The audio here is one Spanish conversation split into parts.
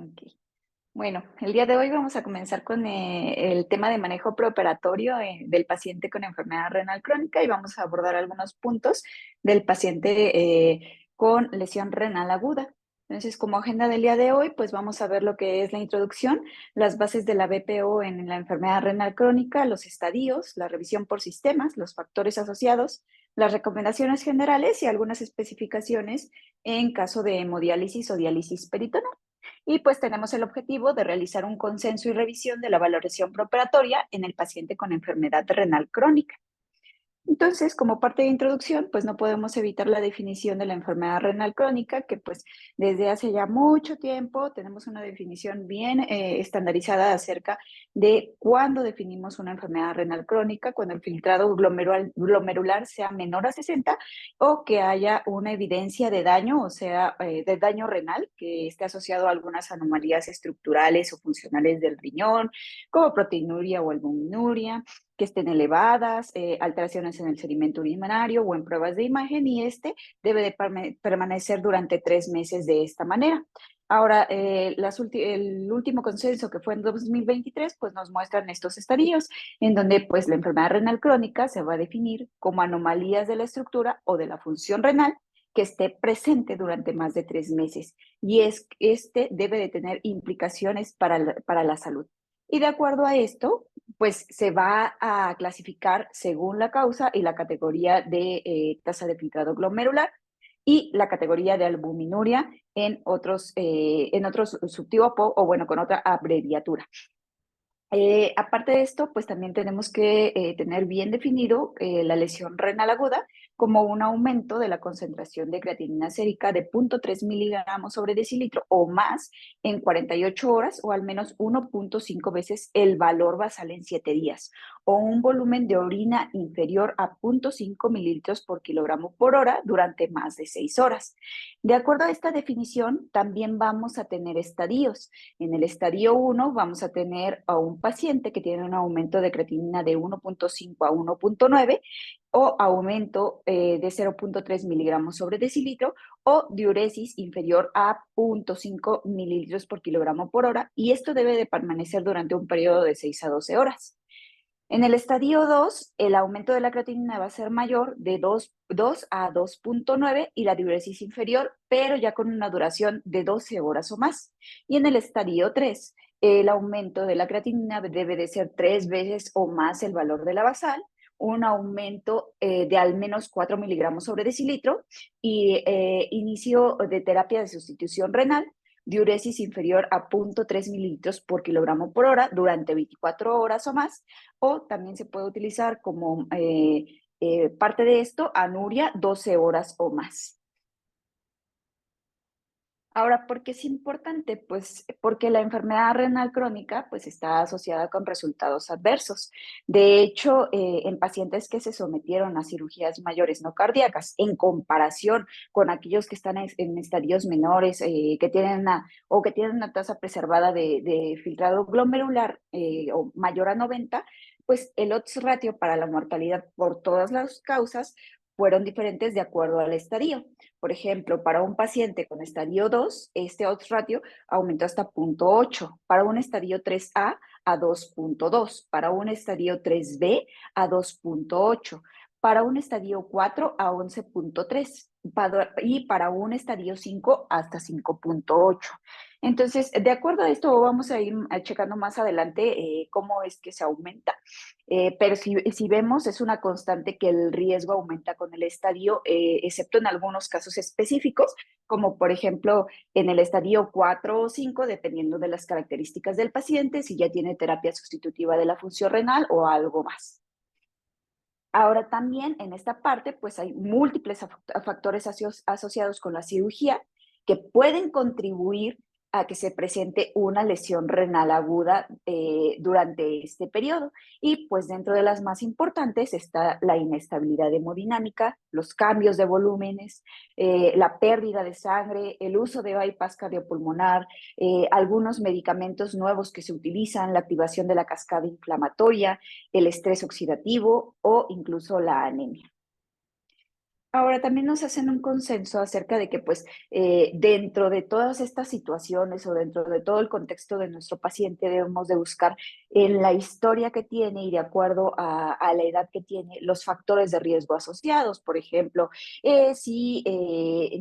Ok. Bueno, el día de hoy vamos a comenzar con el tema de manejo preoperatorio del paciente con enfermedad renal crónica y vamos a abordar algunos puntos del paciente con lesión renal aguda. Entonces, como agenda del día de hoy, pues vamos a ver lo que es la introducción, las bases de la BPO en la enfermedad renal crónica, los estadios, la revisión por sistemas, los factores asociados, las recomendaciones generales y algunas especificaciones en caso de hemodiálisis o diálisis peritoneal. Y pues tenemos el objetivo de realizar un consenso y revisión de la valoración preoperatoria en el paciente con enfermedad renal crónica. Entonces, como parte de introducción, pues no podemos evitar la definición de la enfermedad renal crónica, que pues desde hace ya mucho tiempo tenemos una definición bien estandarizada acerca de cuándo definimos una enfermedad renal crónica, cuando el filtrado glomerular sea menor a 60 o que haya una evidencia de daño, o sea, de daño renal, que esté asociado a algunas anomalías estructurales o funcionales del riñón, como proteinuria o albuminuria, que estén elevadas, alteraciones en el sedimento urinario o en pruebas de imagen, y este debe de permanecer durante 3 meses de esta manera. Ahora, el último consenso que fue en 2023, pues nos muestran estos estadios, en donde pues la enfermedad renal crónica se va a definir como anomalías de la estructura o de la función renal que esté presente durante más de 3 meses. Y este debe de tener implicaciones para la salud. Y de acuerdo a esto, pues se va a clasificar según la causa y la categoría de tasa de filtrado glomerular y la categoría de albuminuria en otros subtipo o bueno, con otra abreviatura. Aparte de esto, pues también tenemos que tener bien definido la lesión renal aguda como un aumento de la concentración de creatinina sérica de 0.3 miligramos sobre decilitro o más en 48 horas o al menos 1.5 veces el valor basal en 7 días o un volumen de orina inferior a 0.5 mililitros por kilogramo por hora durante más de 6 horas. De acuerdo a esta definición, también vamos a tener estadios. En el estadio 1 vamos a tener a un paciente que tiene un aumento de creatinina de 1.5 a 1.9 o aumento de 0.3 miligramos sobre decilitro o diuresis inferior a 0.5 mililitros por kilogramo por hora, y esto debe de permanecer durante un periodo de 6 a 12 horas. En el estadio 2, el aumento de la creatinina va a ser mayor de 2 a 2.9 y la diuresis inferior, pero ya con una duración de 12 horas o más. Y en el estadio 3, el aumento de la creatinina debe de ser 3 veces o más el valor de la basal, un aumento de al menos 4 miligramos sobre decilitro y inicio de terapia de sustitución renal, diuresis inferior a 0.3 mililitros por kilogramo por hora durante 24 horas o más, o también se puede utilizar como parte de esto, anuria 12 horas o más. Ahora, ¿por qué es importante? Pues porque la enfermedad renal crónica pues está asociada con resultados adversos. De hecho, en pacientes que se sometieron a cirugías mayores no cardíacas, en comparación con aquellos que están en estadios menores, que tienen una tasa preservada de filtrado glomerular o mayor a 90, pues el odds ratio para la mortalidad por todas las causas fueron diferentes de acuerdo al estadio. Por ejemplo, para un paciente con estadio 2, este odds ratio aumentó hasta 0.8, para un estadio 3A a 2.2, para un estadio 3B a 2.8, para un estadio 4 a 11.3 y para un estadio 5 hasta 5.8. Entonces, de acuerdo a esto, vamos a ir checando más adelante cómo es que se aumenta. Pero si vemos, es una constante que el riesgo aumenta con el estadio, excepto en algunos casos específicos, como por ejemplo en el estadio 4 o 5, dependiendo de las características del paciente, si ya tiene terapia sustitutiva de la función renal o algo más. Ahora también en esta parte, pues hay múltiples factores asociados con la cirugía que pueden contribuir a que se presente una lesión renal aguda durante este periodo. Y pues dentro de las más importantes está la inestabilidad hemodinámica, los cambios de volúmenes, la pérdida de sangre, el uso de bypass cardiopulmonar, algunos medicamentos nuevos que se utilizan, la activación de la cascada inflamatoria, el estrés oxidativo o incluso la anemia. Ahora también nos hacen un consenso acerca de que, pues, dentro de todas estas situaciones o dentro de todo el contexto de nuestro paciente, debemos de buscar en la historia que tiene y de acuerdo a la edad que tiene, los factores de riesgo asociados. Por ejemplo, si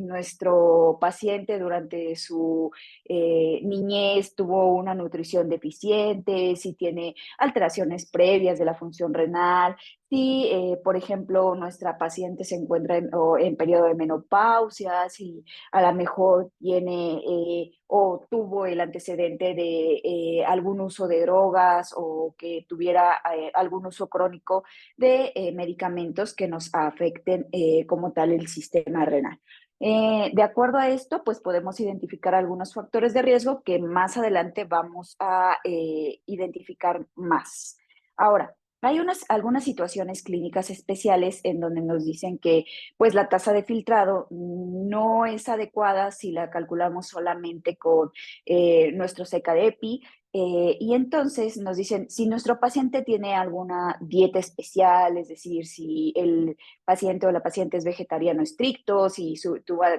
nuestro paciente durante su niñez tuvo una nutrición deficiente, si tiene alteraciones previas de la función renal, si, por ejemplo, nuestra paciente se encuentra en periodo de menopausia, si a lo mejor tiene o tuvo el antecedente de algún uso de drogas o que tuviera algún uso crónico de medicamentos que nos afecten como tal el sistema renal. De acuerdo a esto, pues podemos identificar algunos factores de riesgo que más adelante vamos a identificar más. Ahora, hay algunas situaciones clínicas especiales en donde nos dicen que pues la tasa de filtrado no es adecuada si la calculamos solamente con nuestro CKD-EPI, y entonces nos dicen si nuestro paciente tiene alguna dieta especial, es decir, si el paciente o la paciente es vegetariano estricto, si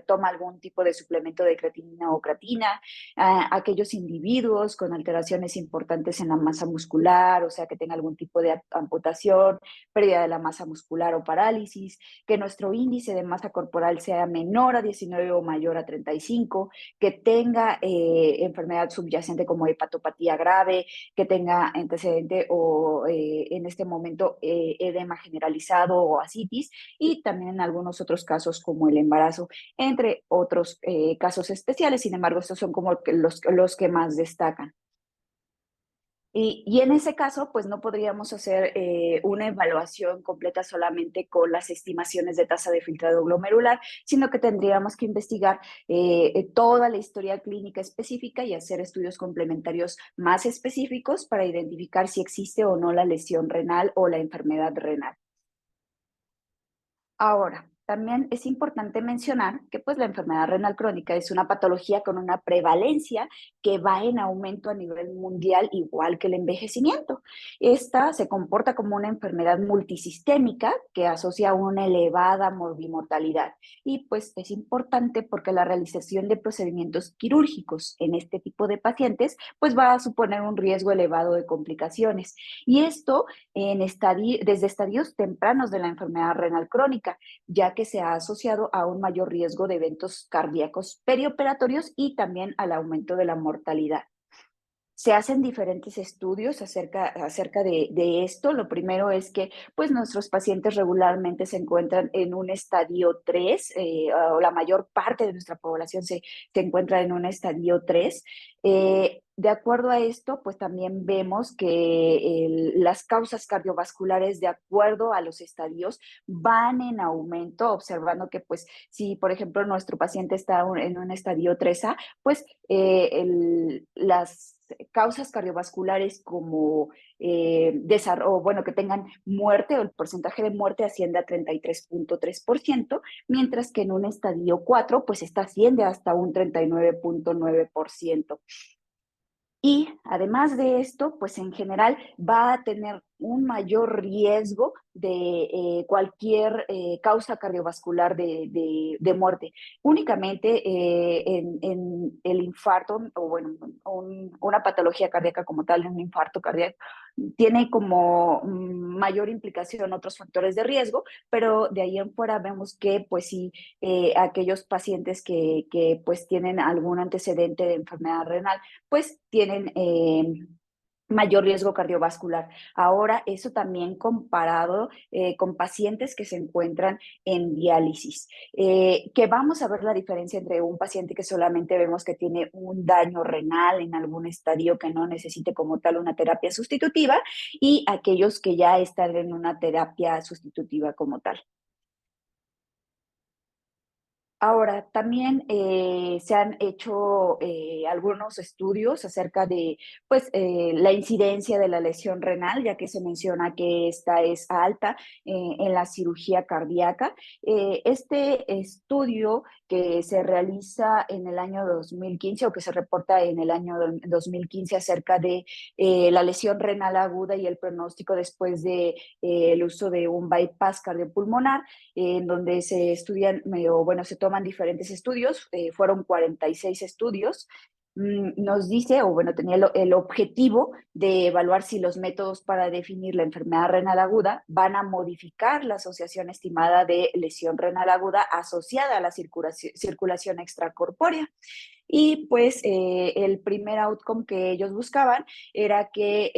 toma algún tipo de suplemento de creatinina o creatina, a aquellos individuos con alteraciones importantes en la masa muscular, o sea, que tenga algún tipo de amputación, pérdida de la masa muscular o parálisis, que nuestro índice de masa corporal sea menor a 19 o mayor a 35, que tenga enfermedad subyacente como hepatopatía grave, que tenga antecedente o en este momento edema generalizado o ascitis, y también en algunos otros casos como el embarazo, entre otros casos especiales. Sin embargo, estos son como los que más destacan. Y en ese caso, pues no podríamos hacer una evaluación completa solamente con las estimaciones de tasa de filtrado glomerular, sino que tendríamos que investigar toda la historia clínica específica y hacer estudios complementarios más específicos para identificar si existe o no la lesión renal o la enfermedad renal. Ahora, también es importante mencionar que pues la enfermedad renal crónica es una patología con una prevalencia que va en aumento a nivel mundial, igual que el envejecimiento. Esta se comporta como una enfermedad multisistémica que asocia una elevada morbimortalidad, y pues es importante porque la realización de procedimientos quirúrgicos en este tipo de pacientes pues va a suponer un riesgo elevado de complicaciones, y esto desde estadios tempranos de la enfermedad renal crónica, ya que se ha asociado a un mayor riesgo de eventos cardíacos perioperatorios y también al aumento de la mortalidad. Se hacen diferentes estudios acerca de esto. Lo primero es que pues, nuestros pacientes regularmente se encuentran en un estadio 3, o la mayor parte de nuestra población se encuentra en un estadio 3. De acuerdo a esto, pues también vemos que las causas cardiovasculares, de acuerdo a los estadios, van en aumento, observando que, pues, si, por ejemplo, nuestro paciente está en un estadio 3A, pues las causas cardiovasculares como bueno, que tengan muerte o el porcentaje de muerte asciende a 33.3%, mientras que en un estadio 4 pues esta asciende hasta un 39.9%. Y además de esto, pues en general va a tener un mayor riesgo de cualquier causa cardiovascular de muerte. Únicamente en el infarto, o bueno, una patología cardíaca como tal, un infarto cardíaco, tiene como mayor implicación otros factores de riesgo, pero de ahí en fuera vemos que pues sí, aquellos pacientes que pues tienen algún antecedente de enfermedad renal, pues tienen mayor riesgo cardiovascular. Ahora, eso también comparado con pacientes que se encuentran en diálisis, que vamos a ver la diferencia entre un paciente que solamente vemos que tiene un daño renal en algún estadio que no necesite como tal una terapia sustitutiva, y aquellos que ya están en una terapia sustitutiva como tal. Ahora, también se han hecho algunos estudios acerca de pues, la incidencia de la lesión renal, ya que se menciona que esta es alta en la cirugía cardíaca. Este estudio que se realiza en el año 2015 o que se reporta en el año 2015 acerca de la lesión renal aguda y el pronóstico después de el uso de un bypass cardiopulmonar, en donde se estudian, o bueno, se toman diferentes estudios, fueron 46 estudios. Nos dice, o bueno, tenía el objetivo de evaluar si los métodos para definir la enfermedad renal aguda van a modificar la asociación estimada de lesión renal aguda asociada a la circulación extracorpórea. Y pues el primer outcome que ellos buscaban era que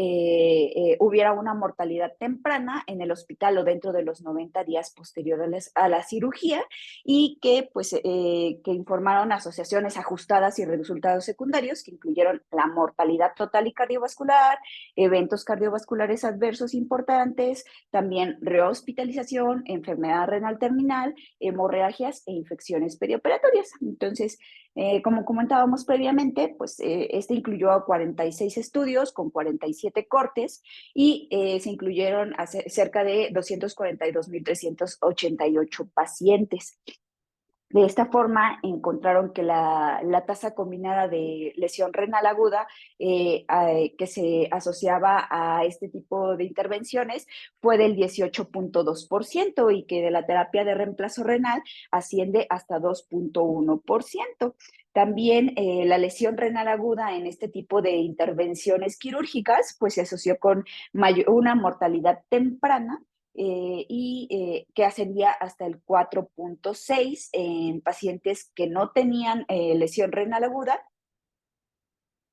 hubiera una mortalidad temprana en el hospital o dentro de los 90 días posteriores a la cirugía, y que pues que informaron asociaciones ajustadas y resultados secundarios que incluyeron la mortalidad total y cardiovascular, eventos cardiovasculares adversos importantes, también rehospitalización, enfermedad renal terminal, hemorragias e infecciones perioperatorias. Entonces, como comentábamos previamente, pues este incluyó a 46 estudios con 47 cortes, y se incluyeron a cerca de 242.388 pacientes. De esta forma, encontraron que la tasa combinada de lesión renal aguda que se asociaba a este tipo de intervenciones fue del 18.2%, y que de la terapia de reemplazo renal asciende hasta 2.1%. También la lesión renal aguda en este tipo de intervenciones quirúrgicas pues se asoció con una mortalidad temprana, que ascendía hasta el 4.6 en pacientes que no tenían lesión renal aguda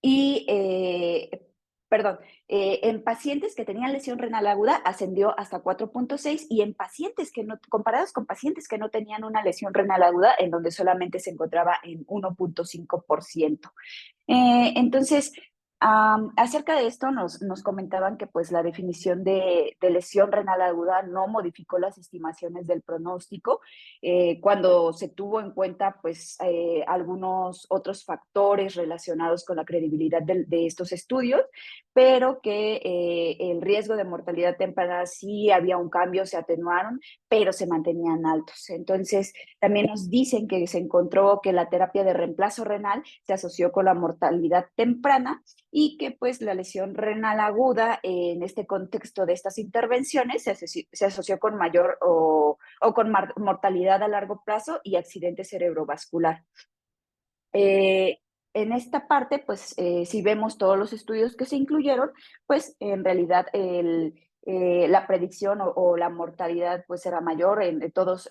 y, perdón, en pacientes que tenían lesión renal aguda ascendió hasta 4.6, y en pacientes que no, comparados con pacientes que no tenían una lesión renal aguda, en donde solamente se encontraba en 1.5%. Entonces, acerca de esto nos comentaban que pues la definición de lesión renal aguda no modificó las estimaciones del pronóstico cuando se tuvo en cuenta pues algunos otros factores relacionados con la credibilidad de estos estudios, pero que el riesgo de mortalidad temprana sí había un cambio, se atenuaron, pero se mantenían altos. Entonces, también nos dicen que se encontró que la terapia de reemplazo renal se asoció con la mortalidad temprana, y que pues la lesión renal aguda en este contexto de estas intervenciones se asoció con mayor o con mortalidad a largo plazo y accidente cerebrovascular. Eh, en esta parte, pues si vemos todos los estudios que se incluyeron, pues en realidad la predicción o la mortalidad pues era mayor. Todos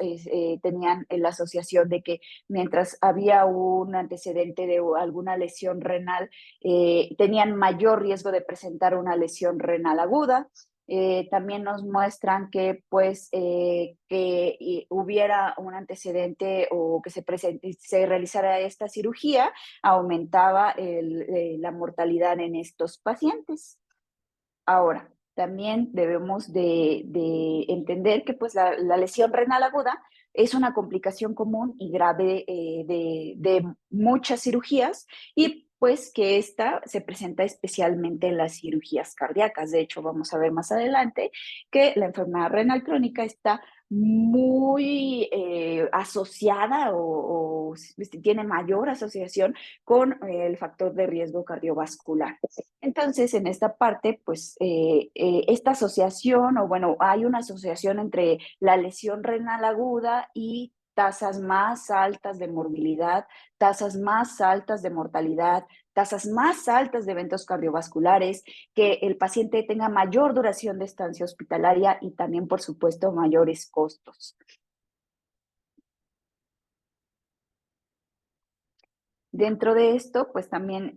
tenían la asociación de que mientras había un antecedente de alguna lesión renal, tenían mayor riesgo de presentar una lesión renal aguda. También nos muestran que pues que hubiera un antecedente o que se realizara esta cirugía aumentaba la mortalidad en estos pacientes. Ahora, también debemos de entender que pues la lesión renal aguda es una complicación común y grave de muchas cirugías, y pues que esta se presenta especialmente en las cirugías cardíacas. De hecho, vamos a ver más adelante que la enfermedad renal crónica está muy asociada o tiene mayor asociación con el factor de riesgo cardiovascular. Entonces, en esta parte, pues esta asociación, o bueno, hay una asociación entre la lesión renal aguda y tasas más altas de morbilidad, tasas más altas de mortalidad, tasas más altas de eventos cardiovasculares, que el paciente tenga mayor duración de estancia hospitalaria y también, por supuesto, mayores costos. Dentro de esto, pues también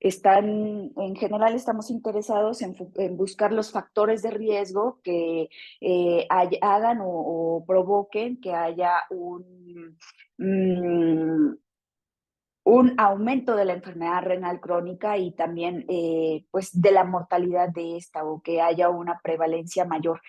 en general estamos interesados en buscar los factores de riesgo que hagan o provoquen que haya mm, un aumento de la enfermedad renal crónica, y también pues de la mortalidad de esta, o que haya una prevalencia mayor.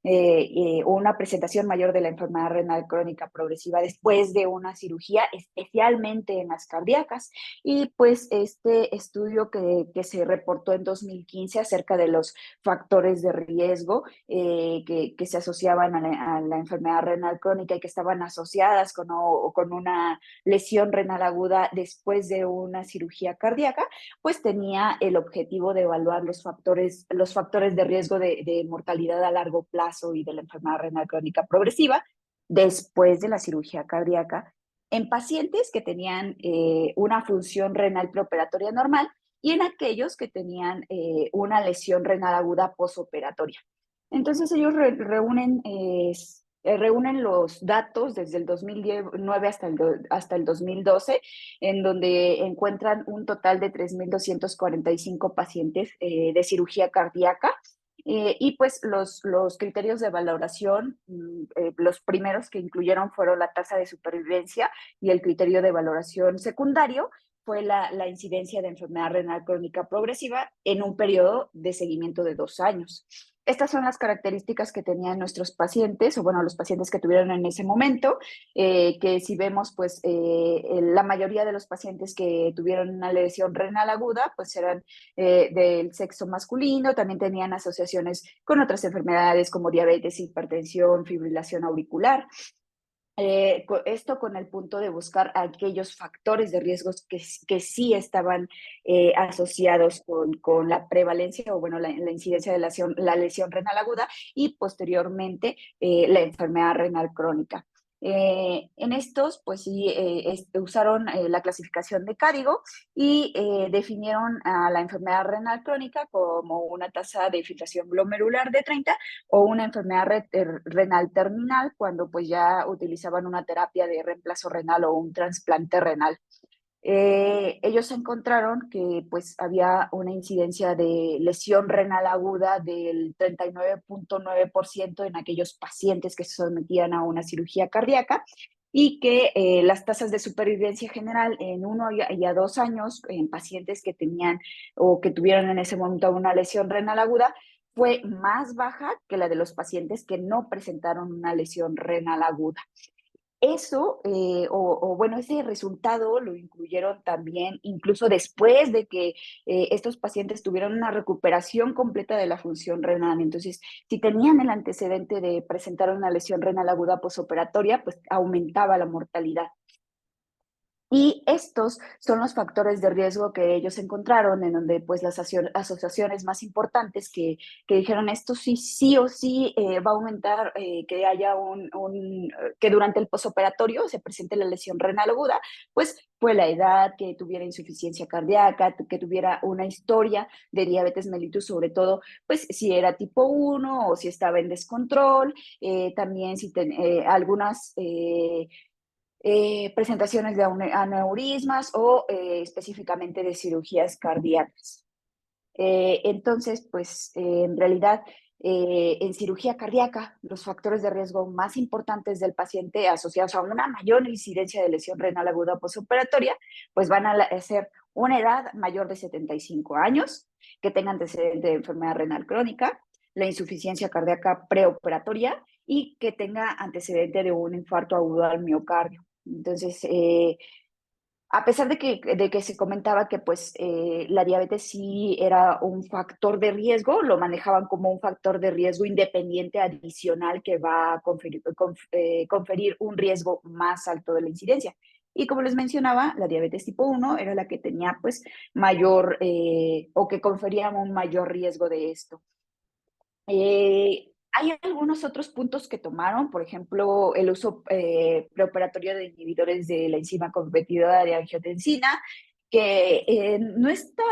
o una presentación mayor de la enfermedad renal crónica progresiva después de una cirugía, especialmente en las cardíacas. Y pues este estudio que se reportó en 2015 acerca de los factores de riesgo que se asociaban a la enfermedad renal crónica y que estaban asociadas con una lesión renal aguda después de una cirugía cardíaca, pues tenía el objetivo de evaluar los factores de riesgo de mortalidad a largo plazo y de la enfermedad renal crónica progresiva después de la cirugía cardíaca en pacientes que tenían una función renal preoperatoria normal y en aquellos que tenían una lesión renal aguda posoperatoria. Entonces ellos reúnen los datos desde el 2009 hasta el 2012, en donde encuentran un total de 3.245 pacientes de cirugía cardíaca. Y pues los criterios de valoración, los primeros que incluyeron fueron la tasa de supervivencia y el criterio de valoración secundario fue la incidencia de enfermedad renal crónica progresiva en un periodo de seguimiento de 2 años. Estas son las características que tenían nuestros pacientes, o bueno, los pacientes que tuvieron en ese momento, que si vemos, pues la mayoría de los pacientes que tuvieron una lesión renal aguda, pues eran del sexo masculino, también tenían asociaciones con otras enfermedades como diabetes, hipertensión, fibrilación auricular. Esto con el punto de buscar aquellos factores de riesgos que sí estaban asociados con la prevalencia o bueno, la incidencia de la lesión renal aguda y posteriormente la enfermedad renal crónica. En estos, pues sí, usaron la clasificación de Cadigo y definieron a la enfermedad renal crónica como una tasa de filtración glomerular de 30 o una enfermedad renal terminal cuando pues ya utilizaban una terapia de reemplazo renal o un trasplante renal. Ellos encontraron que pues había una incidencia de lesión renal aguda del 39.9% en aquellos pacientes que se sometían a una cirugía cardíaca y que las tasas de supervivencia general en 1 y a 2 años en pacientes que tenían o que tuvieron en ese momento una lesión renal aguda fue más baja que la de los pacientes que no presentaron una lesión renal aguda. Eso, bueno, ese resultado lo incluyeron también incluso después de que estos pacientes tuvieron una recuperación completa de la función renal. Entonces, si tenían el antecedente de presentar una lesión renal aguda posoperatoria, pues aumentaba la mortalidad. Y estos son los factores de riesgo que ellos encontraron, en donde pues las asociaciones más importantes que dijeron esto sí o sí va a aumentar que haya que durante el posoperatorio se presente la lesión renal aguda, pues fue la edad, que tuviera insuficiencia cardíaca, que tuviera una historia de diabetes mellitus, sobre todo, pues si era tipo 1 o si estaba en descontrol, también si algunas presentaciones de aneurismas o específicamente de cirugías cardíacas. Entonces, pues en realidad, en cirugía cardíaca, los factores de riesgo más importantes del paciente asociados a una mayor incidencia de lesión renal aguda postoperatoria, pues van a ser una edad mayor de 75 años, que tenga antecedente de enfermedad renal crónica, la insuficiencia cardíaca preoperatoria y que tenga antecedente de un infarto agudo al miocardio. Entonces, a pesar de que se comentaba que pues la diabetes sí era un factor de riesgo, lo manejaban como un factor de riesgo independiente adicional que va a conferir un riesgo más alto de la incidencia. Y como les mencionaba, la diabetes tipo 1 era la que tenía pues mayor o que confería un mayor riesgo de esto. Hay algunos otros puntos que tomaron, por ejemplo, el uso preoperatorio de inhibidores de la enzima competidora de angiotensina, que no está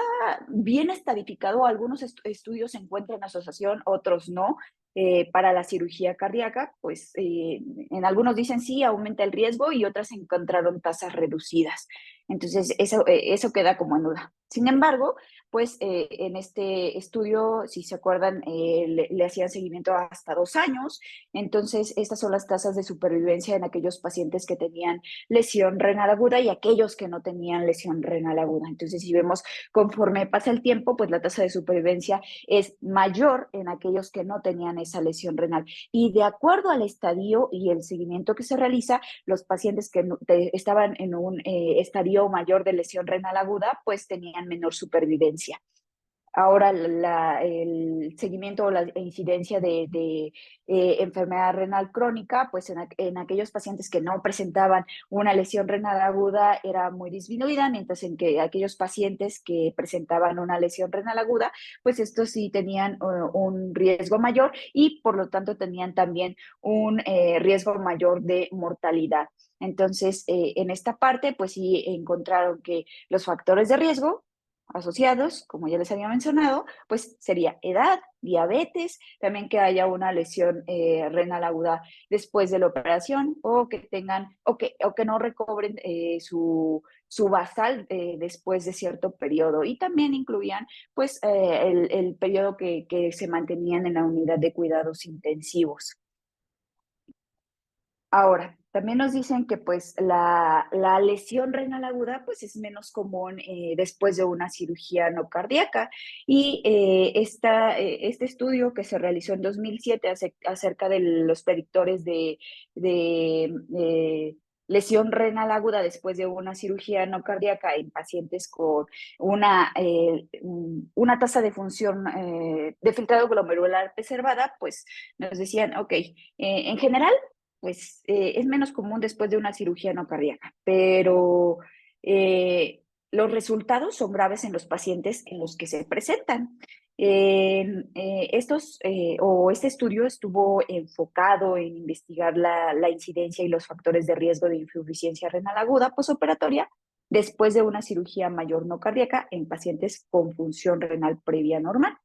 bien estadificado. Algunos estudios encuentran asociación, otros no, para la cirugía cardíaca. Pues en algunos dicen sí, aumenta el riesgo y otras encontraron tasas reducidas. Entonces, eso queda como en duda. Sin embargo, pues en este estudio, si se acuerdan, le hacían seguimiento hasta 2 años. Entonces, estas son las tasas de supervivencia en aquellos pacientes que tenían lesión renal aguda y aquellos que no tenían lesión renal aguda. Entonces, si vemos conforme pasa el tiempo, pues la tasa de supervivencia es mayor en aquellos que no tenían esa lesión renal. Y de acuerdo al estadio y el seguimiento que se realiza, los pacientes que estaban en un estadio mayor de lesión renal aguda, pues tenían menor supervivencia. Ahora el seguimiento o la incidencia de enfermedad renal crónica, pues en aquellos pacientes que no presentaban una lesión renal aguda era muy disminuida, mientras en que aquellos pacientes que presentaban una lesión renal aguda, pues estos sí tenían un riesgo mayor y por lo tanto tenían también un riesgo mayor de mortalidad. Entonces, en esta parte, pues sí encontraron que los factores de riesgo asociados, como ya les había mencionado, pues sería edad, diabetes, también que haya una lesión renal aguda después de la operación o que tengan o que no recobren su basal después de cierto periodo. Y también incluían pues el periodo que se mantenían en la unidad de cuidados intensivos. Ahora, también nos dicen que pues la lesión renal aguda pues es menos común después de una cirugía no cardíaca y este estudio que se realizó en 2007 acerca de los predictores de lesión renal aguda después de una cirugía no cardíaca en pacientes con una tasa de función de filtrado glomerular preservada, pues nos decían, ok, en general pues es menos común después de una cirugía no cardíaca, pero los resultados son graves en los pacientes en los que se presentan. Este estudio estuvo enfocado en investigar la incidencia y los factores de riesgo de insuficiencia renal aguda posoperatoria después de una cirugía mayor no cardíaca en pacientes con función renal previa normal.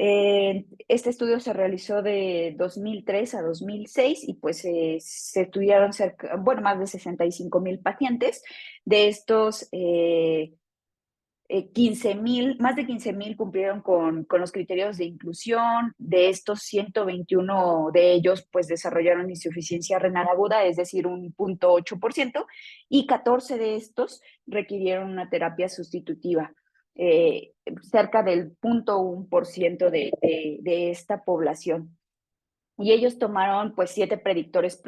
Este estudio se realizó de 2003 a 2006 y pues se estudiaron bueno, más de 65,000 pacientes. De estos, 15,000, más de 15,000 cumplieron con los criterios de inclusión. De estos, 121 de ellos pues desarrollaron insuficiencia renal aguda, es decir, un 0,8%, y 14 de estos requirieron una terapia sustitutiva. Cerca del 0,1% de esta población. Y ellos tomaron pues 7 predictores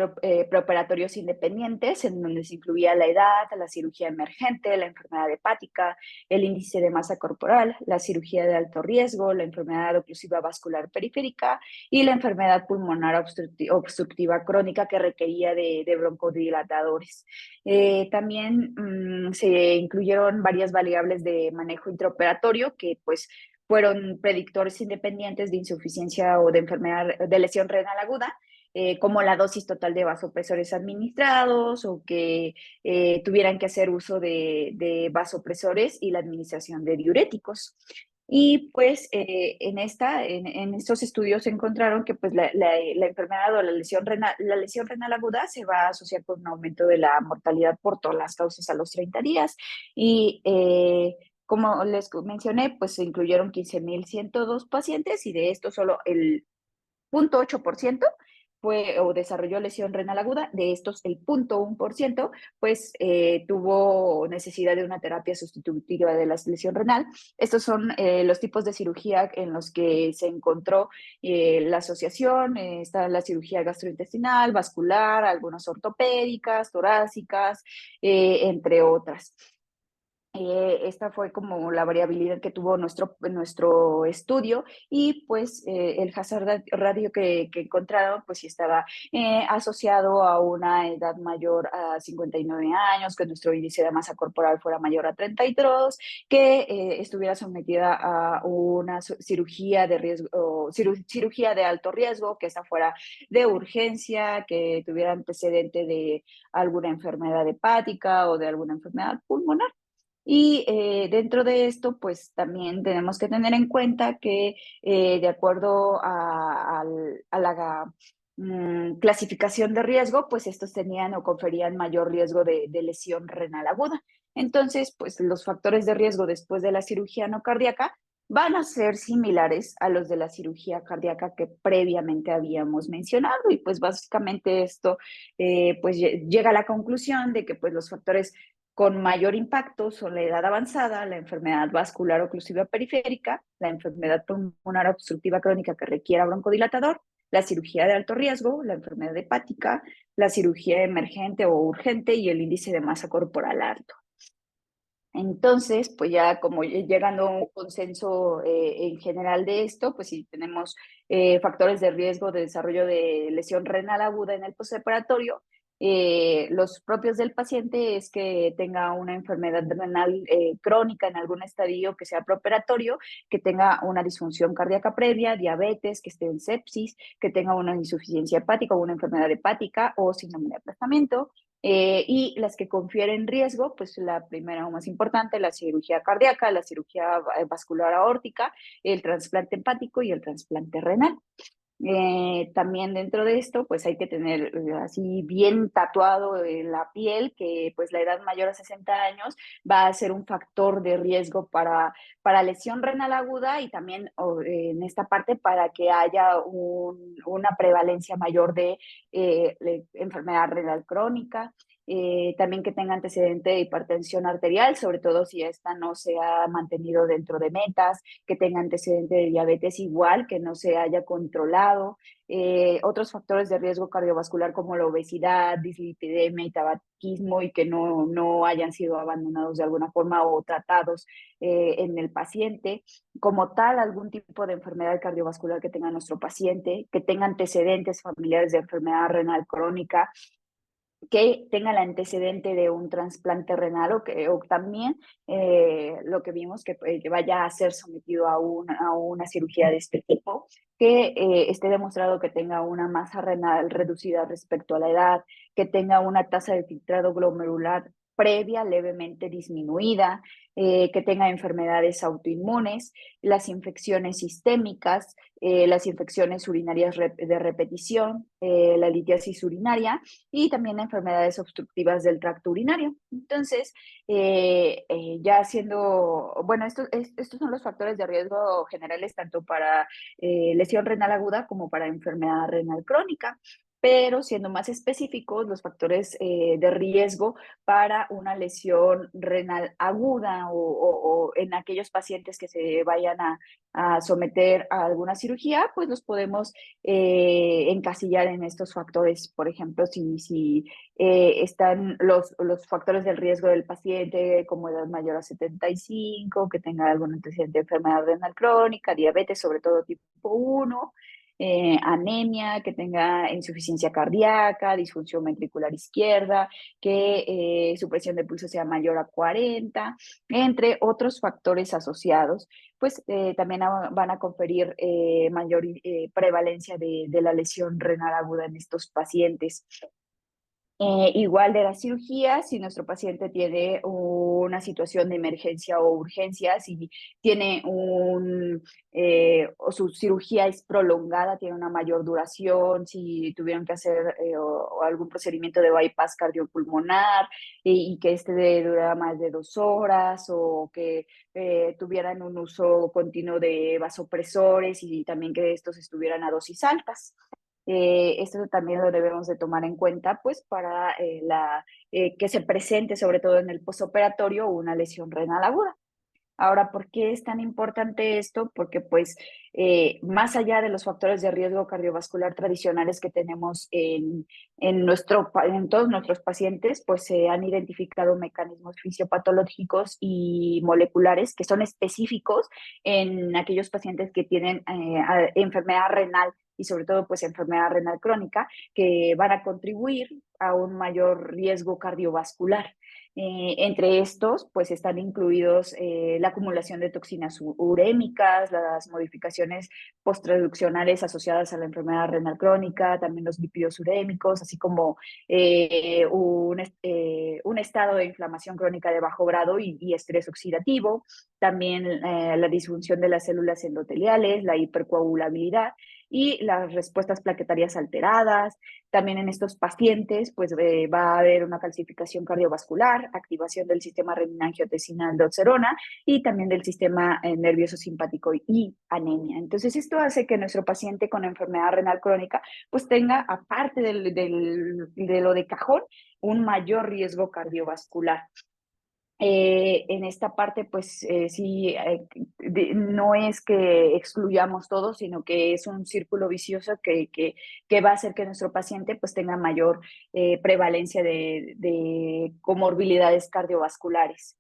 preoperatorios independientes, en donde se incluía la edad, la cirugía emergente, la enfermedad hepática, el índice de masa corporal, la cirugía de alto riesgo, la enfermedad oclusiva vascular periférica y la enfermedad pulmonar obstructiva crónica que requería de broncodilatadores. También se incluyeron varias variables de manejo intraoperatorio que pues fueron predictores independientes de insuficiencia o de enfermedad de lesión renal aguda, como la dosis total de vasopresores administrados o que tuvieran que hacer uso de vasopresores y la administración de diuréticos. Y pues en estos estudios se encontraron que pues la enfermedad o la lesión renal aguda se va a asociar con un aumento de la mortalidad por todas las causas a los 30 días. Y como les mencioné, pues se incluyeron 15,102 pacientes y de estos solo el 0,8% fue o desarrolló lesión renal aguda. De estos, el 0,1% pues tuvo necesidad de una terapia sustitutiva de la lesión renal. Estos son los tipos de cirugía en los que se encontró la asociación. Está la cirugía gastrointestinal, vascular, algunas ortopédicas, torácicas, entre otras. Esta fue como la variabilidad que tuvo nuestro estudio y pues el hazard radio que encontraron pues sí estaba asociado a una edad mayor a 59 años, que nuestro índice de masa corporal fuera mayor a 32, que estuviera sometida a una cirugía de riesgo, cirugía de alto riesgo, que esta fuera de urgencia, que tuviera antecedente de alguna enfermedad hepática o de alguna enfermedad pulmonar. Y dentro de esto, pues también tenemos que tener en cuenta que de acuerdo a la clasificación de riesgo, pues estos tenían o conferían mayor riesgo de lesión renal aguda. Entonces, pues los factores de riesgo después de la cirugía no cardíaca van a ser similares a los de la cirugía cardíaca que previamente habíamos mencionado. Y pues básicamente esto pues llega a la conclusión de que pues los factores con mayor impacto son la edad avanzada, la enfermedad vascular oclusiva periférica, la enfermedad pulmonar obstructiva crónica que requiera broncodilatador, la cirugía de alto riesgo, la enfermedad hepática, la cirugía emergente o urgente y el índice de masa corporal alto. Entonces, pues ya como llegando a un consenso en general de esto, pues si tenemos factores de riesgo de desarrollo de lesión renal aguda en el postoperatorio, los propios del paciente es que tenga una enfermedad renal crónica en algún estadio que sea preoperatorio, que tenga una disfunción cardíaca previa, diabetes, que esté en sepsis, que tenga una insuficiencia hepática o una enfermedad hepática o síndrome de aplastamiento, y las que confieren riesgo, pues la primera o más importante, la cirugía cardíaca, la cirugía vascular aórtica, el trasplante hepático y el trasplante renal. También dentro de esto, pues hay que tener así bien tatuado en la piel que pues la edad mayor a 60 años va a ser un factor de riesgo para lesión renal aguda y también en esta parte para que haya una prevalencia mayor de enfermedad renal crónica. También que tenga antecedente de hipertensión arterial, sobre todo si esta no se ha mantenido dentro de metas, que tenga antecedente de diabetes igual, que no se haya controlado, otros factores de riesgo cardiovascular como la obesidad, dislipidemia y tabaquismo y que no hayan sido abandonados de alguna forma o tratados en el paciente, como tal algún tipo de enfermedad cardiovascular que tenga nuestro paciente, que tenga antecedentes familiares de enfermedad renal crónica, que tenga el antecedente de un trasplante renal o también lo que vimos que vaya a ser sometido a una cirugía de este tipo, que esté demostrado que tenga una masa renal reducida respecto a la edad, que tenga una tasa de filtrado glomerular previa levemente disminuida, que tenga enfermedades autoinmunes, las infecciones sistémicas, las infecciones urinarias de repetición, la litiasis urinaria y también enfermedades obstructivas del tracto urinario. Entonces, ya siendo, bueno, estos son los factores de riesgo generales tanto para lesión renal aguda como para enfermedad renal crónica, pero siendo más específicos, los factores de riesgo para una lesión renal aguda o en aquellos pacientes que se vayan a someter a alguna cirugía, pues los podemos encasillar en estos factores. Por ejemplo, si están los factores del riesgo del paciente como edad mayor a 75, que tenga algún antecedente de enfermedad renal crónica, diabetes, sobre todo tipo 1, anemia, que tenga insuficiencia cardíaca, disfunción ventricular izquierda, que su presión de pulso sea mayor a 40, entre otros factores asociados, pues también van a conferir mayor prevalencia de la lesión renal aguda en estos pacientes. Igual de la cirugía, si nuestro paciente tiene una situación de emergencia o urgencia, si tiene o su cirugía es prolongada, tiene una mayor duración, si tuvieron que hacer o algún procedimiento de bypass cardiopulmonar y que este dura más de 2 horas o que tuvieran un uso continuo de vasopresores y también que estos estuvieran a dosis altas. Esto también lo debemos de tomar en cuenta, pues, para que se presente, sobre todo en el postoperatorio, una lesión renal aguda. Ahora, ¿por qué es tan importante esto? Porque, pues, más allá de los factores de riesgo cardiovascular tradicionales que tenemos en todos nuestros pacientes, pues se han identificado mecanismos fisiopatológicos y moleculares que son específicos en aquellos pacientes que tienen enfermedad renal y sobre todo, pues, enfermedad renal crónica, que van a contribuir a un mayor riesgo cardiovascular. Entre estos, pues están incluidos la acumulación de toxinas urémicas, las modificaciones posttraduccionales asociadas a la enfermedad renal crónica, también los lípidos urémicos, así como un estado de inflamación crónica de bajo grado y estrés oxidativo, también la disfunción de las células endoteliales, la hipercoagulabilidad y las respuestas plaquetarias alteradas. También en estos pacientes, pues va a haber una calcificación cardiovascular, activación del sistema renina-angiotensina aldosterona y también del sistema nervioso simpático y anemia. Entonces, esto hace que nuestro paciente con enfermedad renal crónica, pues tenga, aparte de lo de cajón, un mayor riesgo cardiovascular. En esta parte, pues sí, no es que excluyamos todo, sino que es un círculo vicioso que va a hacer que nuestro paciente pues tenga mayor prevalencia de comorbilidades cardiovasculares.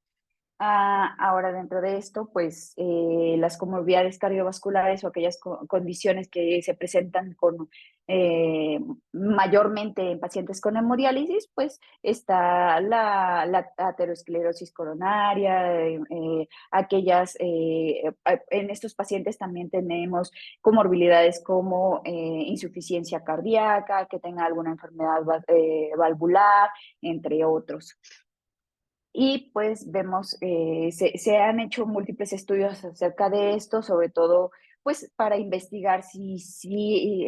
Ahora, dentro de esto, pues las comorbilidades cardiovasculares o aquellas condiciones que se presentan con, mayormente en pacientes con hemodiálisis, pues está la aterosclerosis coronaria, en estos pacientes también tenemos comorbilidades como insuficiencia cardíaca, que tenga alguna enfermedad valvular, entre otros. Y pues vemos, se han hecho múltiples estudios acerca de esto, sobre todo pues para investigar si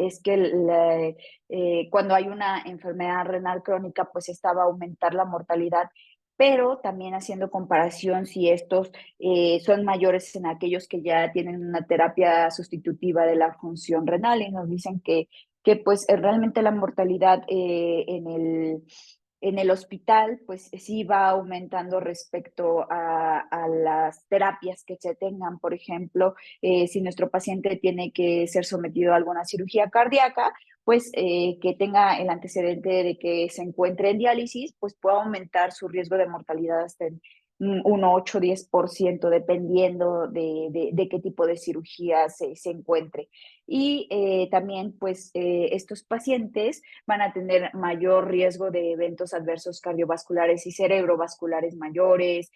es que cuando hay una enfermedad renal crónica pues esta va a aumentar la mortalidad, pero también haciendo comparación si estos son mayores en aquellos que ya tienen una terapia sustitutiva de la función renal y nos dicen que pues realmente la mortalidad en el hospital, pues sí va aumentando respecto a las terapias que se tengan. Por ejemplo, si nuestro paciente tiene que ser sometido a alguna cirugía cardíaca, pues que tenga el antecedente de que se encuentre en diálisis, pues puede aumentar su riesgo de mortalidad hasta en un 8-10%, dependiendo de qué tipo de cirugía se encuentre. Y también, pues, estos pacientes van a tener mayor riesgo de eventos adversos cardiovasculares y cerebrovasculares mayores,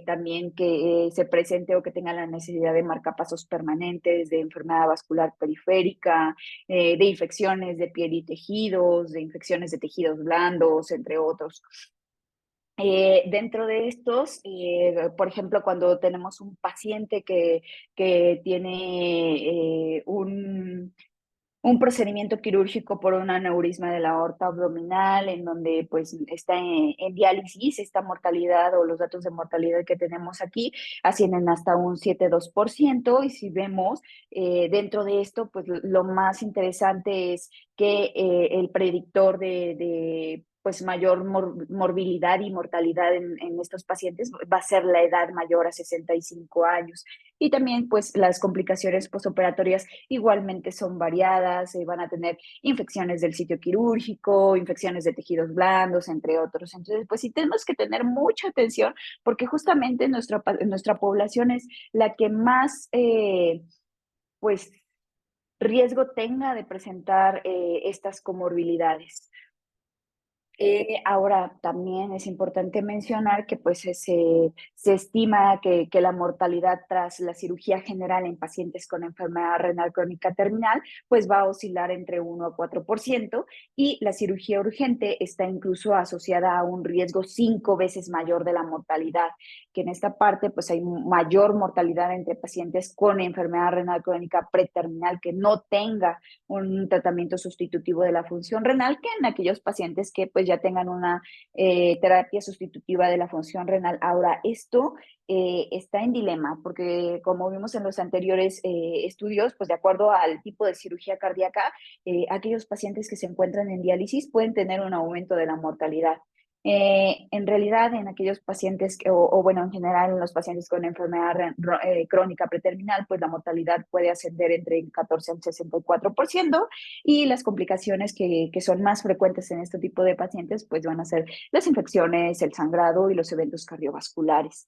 también que se presente o que tenga la necesidad de marcapasos permanentes, de enfermedad vascular periférica, de infecciones de piel y tejidos, de infecciones de tejidos blandos, entre otros. Dentro de estos, por ejemplo, cuando tenemos un paciente que tiene un procedimiento quirúrgico por un aneurisma de la aorta abdominal, en donde pues está en diálisis, esta mortalidad o los datos de mortalidad que tenemos aquí ascienden hasta un 7,2%, y si vemos dentro de esto, pues lo más interesante es que el predictor de pues mayor morbilidad y mortalidad en estos pacientes va a ser la edad mayor a 65 años. Y también pues las complicaciones postoperatorias igualmente son variadas, van a tener infecciones del sitio quirúrgico, infecciones de tejidos blandos, entre otros. Entonces, pues sí tenemos que tener mucha atención porque justamente nuestra población es la que más, pues, riesgo tenga de presentar estas comorbilidades. Ahora, también es importante mencionar que pues se estima que la mortalidad tras la cirugía general en pacientes con enfermedad renal crónica terminal pues va a oscilar entre 1 a 4%, y la cirugía urgente está incluso asociada a un riesgo 5 veces mayor de la mortalidad, que en esta parte pues hay mayor mortalidad entre pacientes con enfermedad renal crónica preterminal que no tenga un tratamiento sustitutivo de la función renal, que en aquellos pacientes que pues ya tengan una terapia sustitutiva de la función renal. Ahora, esto está en dilema, porque como vimos en los anteriores estudios, pues de acuerdo al tipo de cirugía cardíaca, aquellos pacientes que se encuentran en diálisis pueden tener un aumento de la mortalidad. En realidad, en aquellos pacientes, bueno, en general en los pacientes con enfermedad crónica preterminal, pues la mortalidad puede ascender entre el 14 al 64%, y las complicaciones que son más frecuentes en este tipo de pacientes, pues van a ser las infecciones, el sangrado y los eventos cardiovasculares.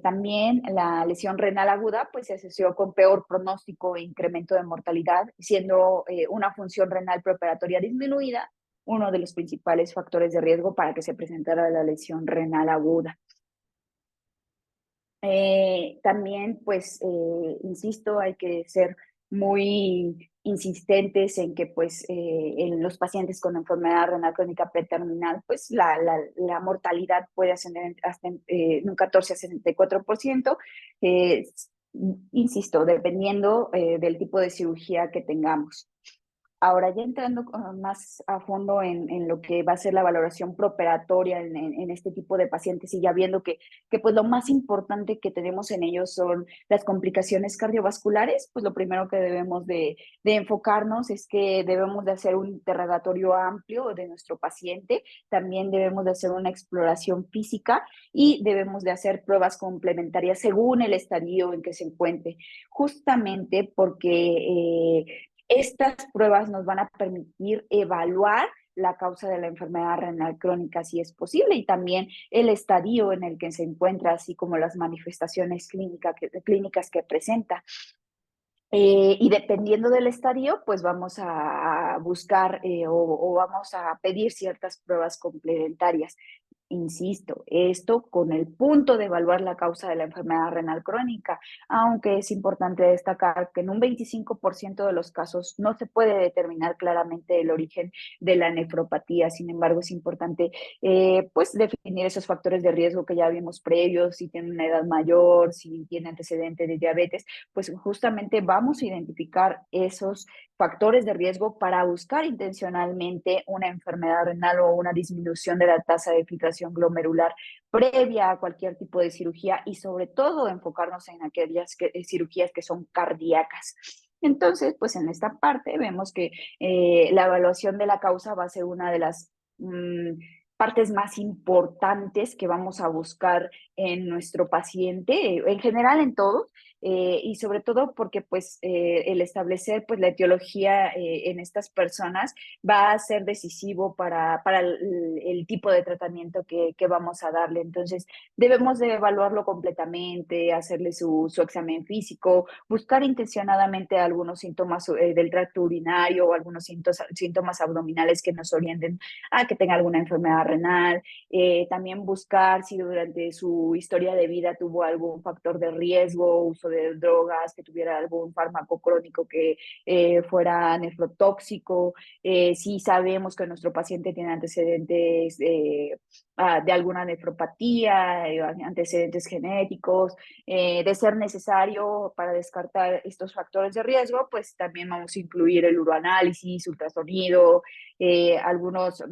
También la lesión renal aguda pues se asoció con peor pronóstico e incremento de mortalidad, siendo una función renal preoperatoria disminuida uno de los principales factores de riesgo para que se presentara la lesión renal aguda. También, pues, insisto, hay que ser muy insistentes en que, pues, en los pacientes con enfermedad renal crónica preterminal, pues, la mortalidad puede ascender hasta un 14 a 64%. insisto, dependiendo del tipo de cirugía que tengamos. Ahora, ya entrando más a fondo en lo que va a ser la valoración preoperatoria en este tipo de pacientes y ya viendo que pues lo más importante que tenemos en ellos son las complicaciones cardiovasculares, pues lo primero que debemos de enfocarnos es que debemos de hacer un interrogatorio amplio de nuestro paciente, también debemos de hacer una exploración física y debemos de hacer pruebas complementarias según el estadio en que se encuentre, justamente porque estas pruebas nos van a permitir evaluar la causa de la enfermedad renal crónica si es posible y también el estadio en el que se encuentra, así como las manifestaciones clínicas que presenta. Y dependiendo del estadio, pues vamos a buscar o vamos a pedir ciertas pruebas complementarias. Insisto, esto con el punto de evaluar la causa de la enfermedad renal crónica, aunque es importante destacar que en un 25% de los casos no se puede determinar claramente el origen de la nefropatía. Sin embargo, es importante pues definir esos factores de riesgo que ya vimos previos, si tiene una edad mayor, si tiene antecedente de diabetes, pues justamente vamos a identificar esos factores de riesgo para buscar intencionalmente una enfermedad renal o una disminución de la tasa de filtración glomerular previa a cualquier tipo de cirugía y sobre todo enfocarnos en aquellas cirugías que son cardíacas. Entonces, pues en esta parte vemos que la evaluación de la causa va a ser una de las partes más importantes que vamos a buscar en nuestro paciente, en general en todos, y sobre todo porque pues el establecer pues la etiología en estas personas va a ser decisivo para el tipo de tratamiento que vamos a darle. Entonces debemos de evaluarlo completamente, hacerle su examen físico, buscar intencionadamente algunos síntomas del tracto urinario o algunos síntomas abdominales que nos orienten a que tenga alguna enfermedad renal, también buscar si durante su historia de vida tuvo algún factor de riesgo, uso de drogas, que tuviera algún fármaco crónico que fuera nefrotóxico, si sabemos que nuestro paciente tiene antecedentes de alguna nefropatía, antecedentes genéticos, de ser necesario para descartar estos factores de riesgo, pues también vamos a incluir el uroanálisis, ultrasonido, algunos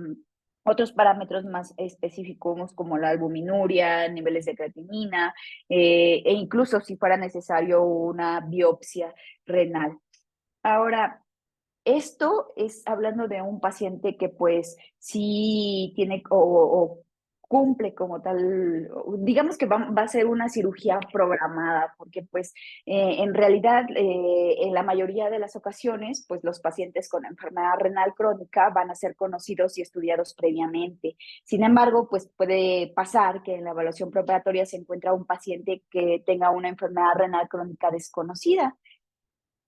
otros parámetros más específicos como la albuminuria, niveles de creatinina, e incluso si fuera necesario una biopsia renal. Ahora, esto es hablando de un paciente que pues sí tiene o cumple como tal, digamos que va a ser una cirugía programada, porque pues en realidad en la mayoría de las ocasiones pues los pacientes con enfermedad renal crónica van a ser conocidos y estudiados previamente. Sin embargo, pues puede pasar que en la evaluación preparatoria se encuentra un paciente que tenga una enfermedad renal crónica desconocida.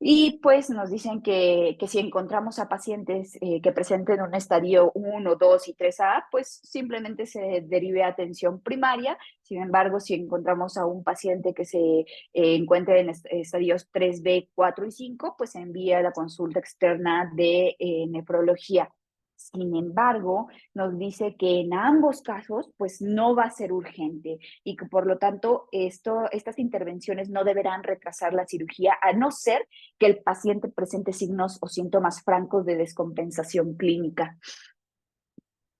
Y pues nos dicen que si encontramos a pacientes que presenten un estadio 1, 2 y 3A, pues simplemente se derive a atención primaria. Sin embargo, si encontramos a un paciente que se encuentre en estadios 3B, 4 y 5, pues se envía a la consulta externa de nefrología. Sin embargo, nos dice que en ambos casos, pues no va a ser urgente y que por lo tanto estas intervenciones no deberán retrasar la cirugía a no ser que el paciente presente signos o síntomas francos de descompensación clínica.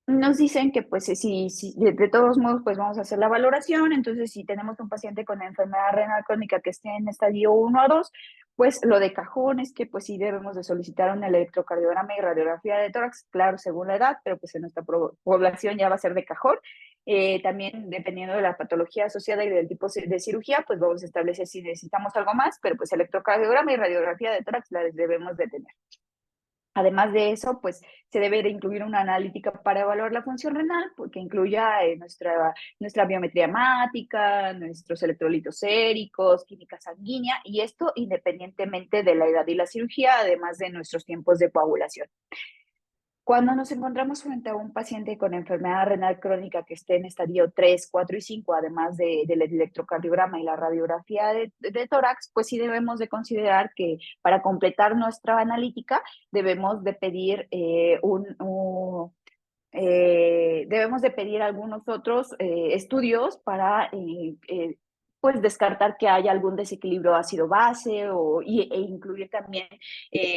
Nos dicen que pues si de todos modos pues vamos a hacer la valoración, entonces si tenemos un paciente con enfermedad renal crónica que esté en estadio 1 o 2, pues lo de cajón es que pues sí debemos de solicitar un electrocardiograma y radiografía de tórax, claro, según la edad, pero pues en nuestra población ya va a ser de cajón. También dependiendo de la patología asociada y del tipo de cirugía, pues vamos a establecer si necesitamos algo más, pero pues electrocardiograma y radiografía de tórax la debemos de tener. Además de eso, pues se debe de incluir una analítica para evaluar la función renal, porque incluya nuestra biometría hemática, nuestros electrolitos séricos, química sanguínea, y esto independientemente de la edad y la cirugía, además de nuestros tiempos de coagulación. Cuando nos encontramos frente a un paciente con enfermedad renal crónica que esté en estadio 3, 4 y 5, además del electrocardiograma y la radiografía de tórax, pues sí debemos de considerar que para completar nuestra analítica debemos de pedir debemos de pedir algunos otros estudios para pues descartar que haya algún desequilibrio ácido-base e incluir también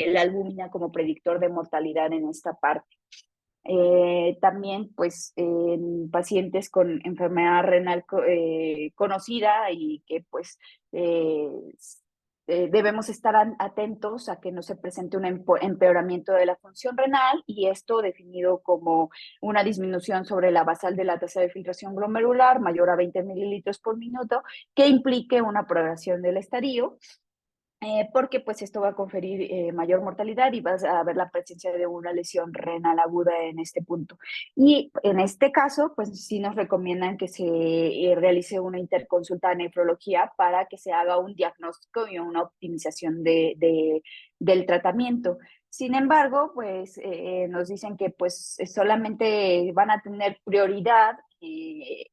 la albúmina como predictor de mortalidad en esta parte. También, pues, en pacientes con enfermedad renal conocida y que, pues, eh, debemos estar atentos a que no se presente un empeoramiento de la función renal y esto definido como una disminución sobre la basal de la tasa de filtración glomerular mayor a 20 mililitros por minuto que implique una progresión del estadio porque pues esto va a conferir mayor mortalidad y vas a ver la presencia de una lesión renal aguda en este punto. Y en este caso, pues sí nos recomiendan que se realice una interconsulta de nefrología para que se haga un diagnóstico y una optimización del tratamiento. Sin embargo, pues nos dicen que pues solamente van a tener prioridad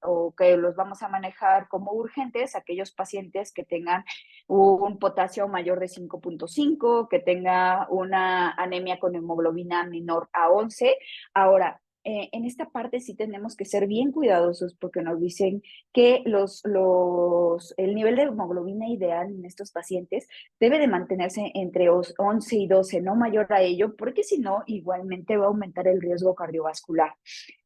o que los vamos a manejar como urgentes aquellos pacientes que tengan un potasio mayor de 5.5, que tenga una anemia con hemoglobina menor a 11. Ahora, en esta parte sí tenemos que ser bien cuidadosos porque nos dicen que el nivel de hemoglobina ideal en estos pacientes debe de mantenerse entre 11 y 12, no mayor a ello, porque si no, igualmente va a aumentar el riesgo cardiovascular.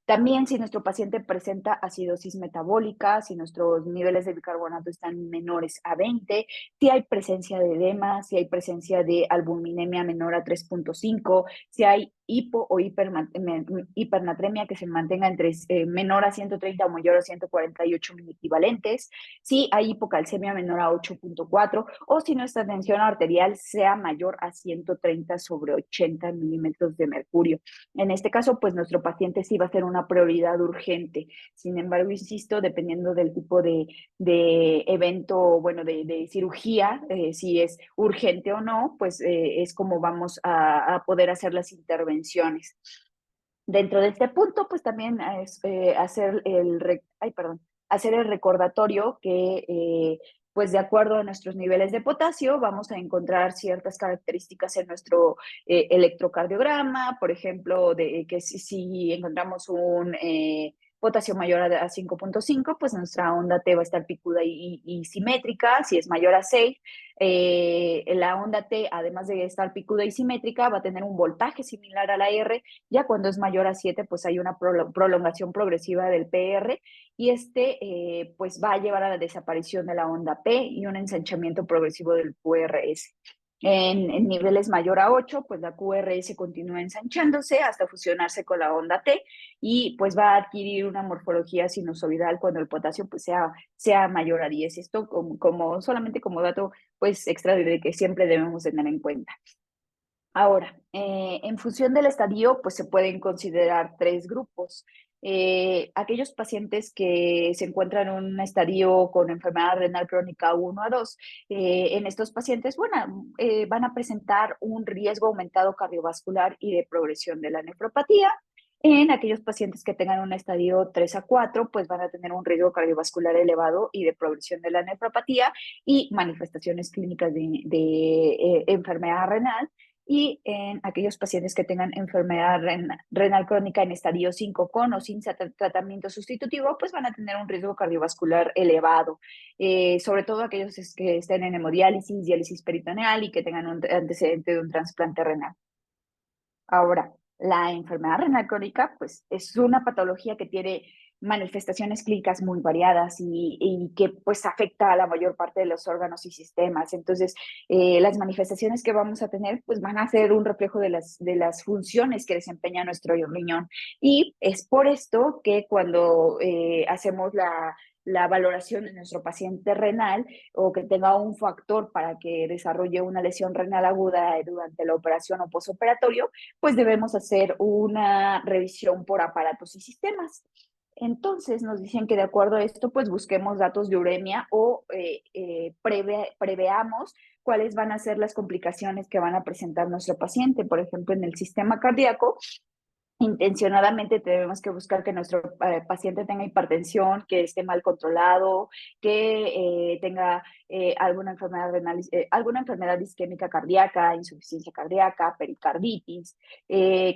También si nuestro paciente presenta acidosis metabólica, si nuestros niveles de bicarbonato están menores a 20, si hay presencia de edema, si hay presencia de albuminemia menor a 3.5, si hay hipo o hipernatremia que se mantenga entre menor a 130 o mayor a 148 equivalentes, si hay hipocalcemia menor a 8.4 o si nuestra tensión arterial sea mayor a 130 sobre 80 milímetros de mercurio. En este caso, pues nuestro paciente sí va a ser una prioridad urgente. Sin embargo, insisto, dependiendo del tipo de evento, bueno, de cirugía, si es urgente o no, pues es como vamos a poder hacer las intervenciones. Dentro de este punto, pues también es hacer el recordatorio que, pues de acuerdo a nuestros niveles de potasio, vamos a encontrar ciertas características en nuestro electrocardiograma, por ejemplo, de que si encontramos un potasio mayor a 5.5, pues nuestra onda T va a estar picuda y simétrica. Si es mayor a 6, la onda T, además de estar picuda y simétrica, va a tener un voltaje similar a la R. Ya cuando es mayor a 7, pues hay una prolongación progresiva del PR y pues va a llevar a la desaparición de la onda P y un ensanchamiento progresivo del QRS. En niveles mayor a 8, pues la QRS continúa ensanchándose hasta fusionarse con la onda T y pues va a adquirir una morfología sinusoidal cuando el potasio pues sea mayor a 10. Esto solamente como dato pues extra de que siempre debemos tener en cuenta. Ahora, en función del estadio, pues se pueden considerar tres grupos. Aquellos pacientes que se encuentran en un estadio con enfermedad renal crónica 1 a 2, en estos pacientes, bueno, van a presentar un riesgo aumentado cardiovascular y de progresión de la nefropatía. En aquellos pacientes que tengan un estadio 3 a 4, pues van a tener un riesgo cardiovascular elevado y de progresión de la nefropatía y manifestaciones clínicas de enfermedad renal. Y en aquellos pacientes que tengan enfermedad renal crónica en estadio 5 con o sin tratamiento sustitutivo, pues van a tener un riesgo cardiovascular elevado. Sobre todo aquellos que estén en hemodiálisis, diálisis peritoneal y que tengan un antecedente de un trasplante renal. Ahora, la enfermedad renal crónica, pues es una patología que tiene manifestaciones clínicas muy variadas y que pues afecta a la mayor parte de los órganos y sistemas. Entonces, las manifestaciones que vamos a tener pues van a ser un reflejo de las funciones que desempeña nuestro riñón. Y es por esto que cuando hacemos la valoración de nuestro paciente renal o que tenga un factor para que desarrolle una lesión renal aguda durante la operación o posoperatorio, pues debemos hacer una revisión por aparatos y sistemas. Entonces nos dicen que de acuerdo a esto, pues busquemos datos de uremia o preveamos cuáles van a ser las complicaciones que van a presentar nuestro paciente. Por ejemplo, en el sistema cardíaco, Intencionadamente tenemos que buscar que nuestro paciente tenga hipertensión, que esté mal controlado, que tenga alguna enfermedad renal, alguna enfermedad isquémica cardíaca, insuficiencia cardíaca, pericarditis,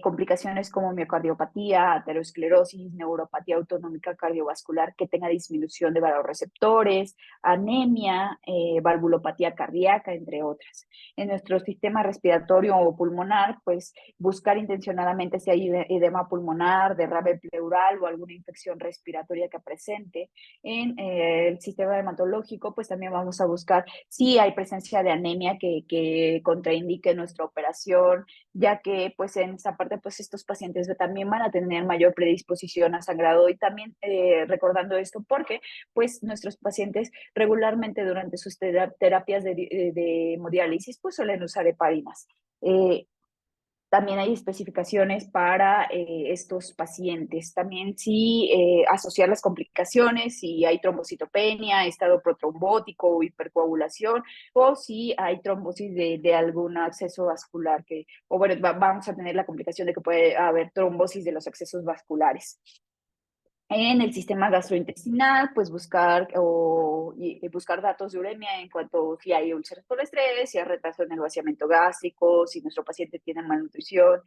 complicaciones como miocardiopatía, aterosclerosis, neuropatía autonómica cardiovascular, que tenga disminución de vasoreceptores, anemia, valvulopatía cardíaca, entre otras. En nuestro sistema respiratorio o pulmonar, pues buscar intencionadamente si hay edema pulmonar, derrame pleural o alguna infección respiratoria que presente. En el sistema hematológico, pues también vamos a buscar si hay presencia de anemia que contraindique nuestra operación, ya que pues en esta parte pues estos pacientes también van a tener mayor predisposición a sangrado y también recordando esto porque pues nuestros pacientes regularmente durante sus terapias de hemodiálisis pues suelen usar heparinas. También hay especificaciones para estos pacientes. También sí asociar las complicaciones, si hay trombocitopenia, estado protrombótico o hipercoagulación, o si hay trombosis de algún acceso vascular, o bueno, vamos a tener la complicación de que puede haber trombosis de los accesos vasculares. En el sistema gastrointestinal, pues buscar datos de uremia en cuanto si hay úlceras por estrés, si hay retraso en el vaciamiento gástrico, si nuestro paciente tiene malnutrición,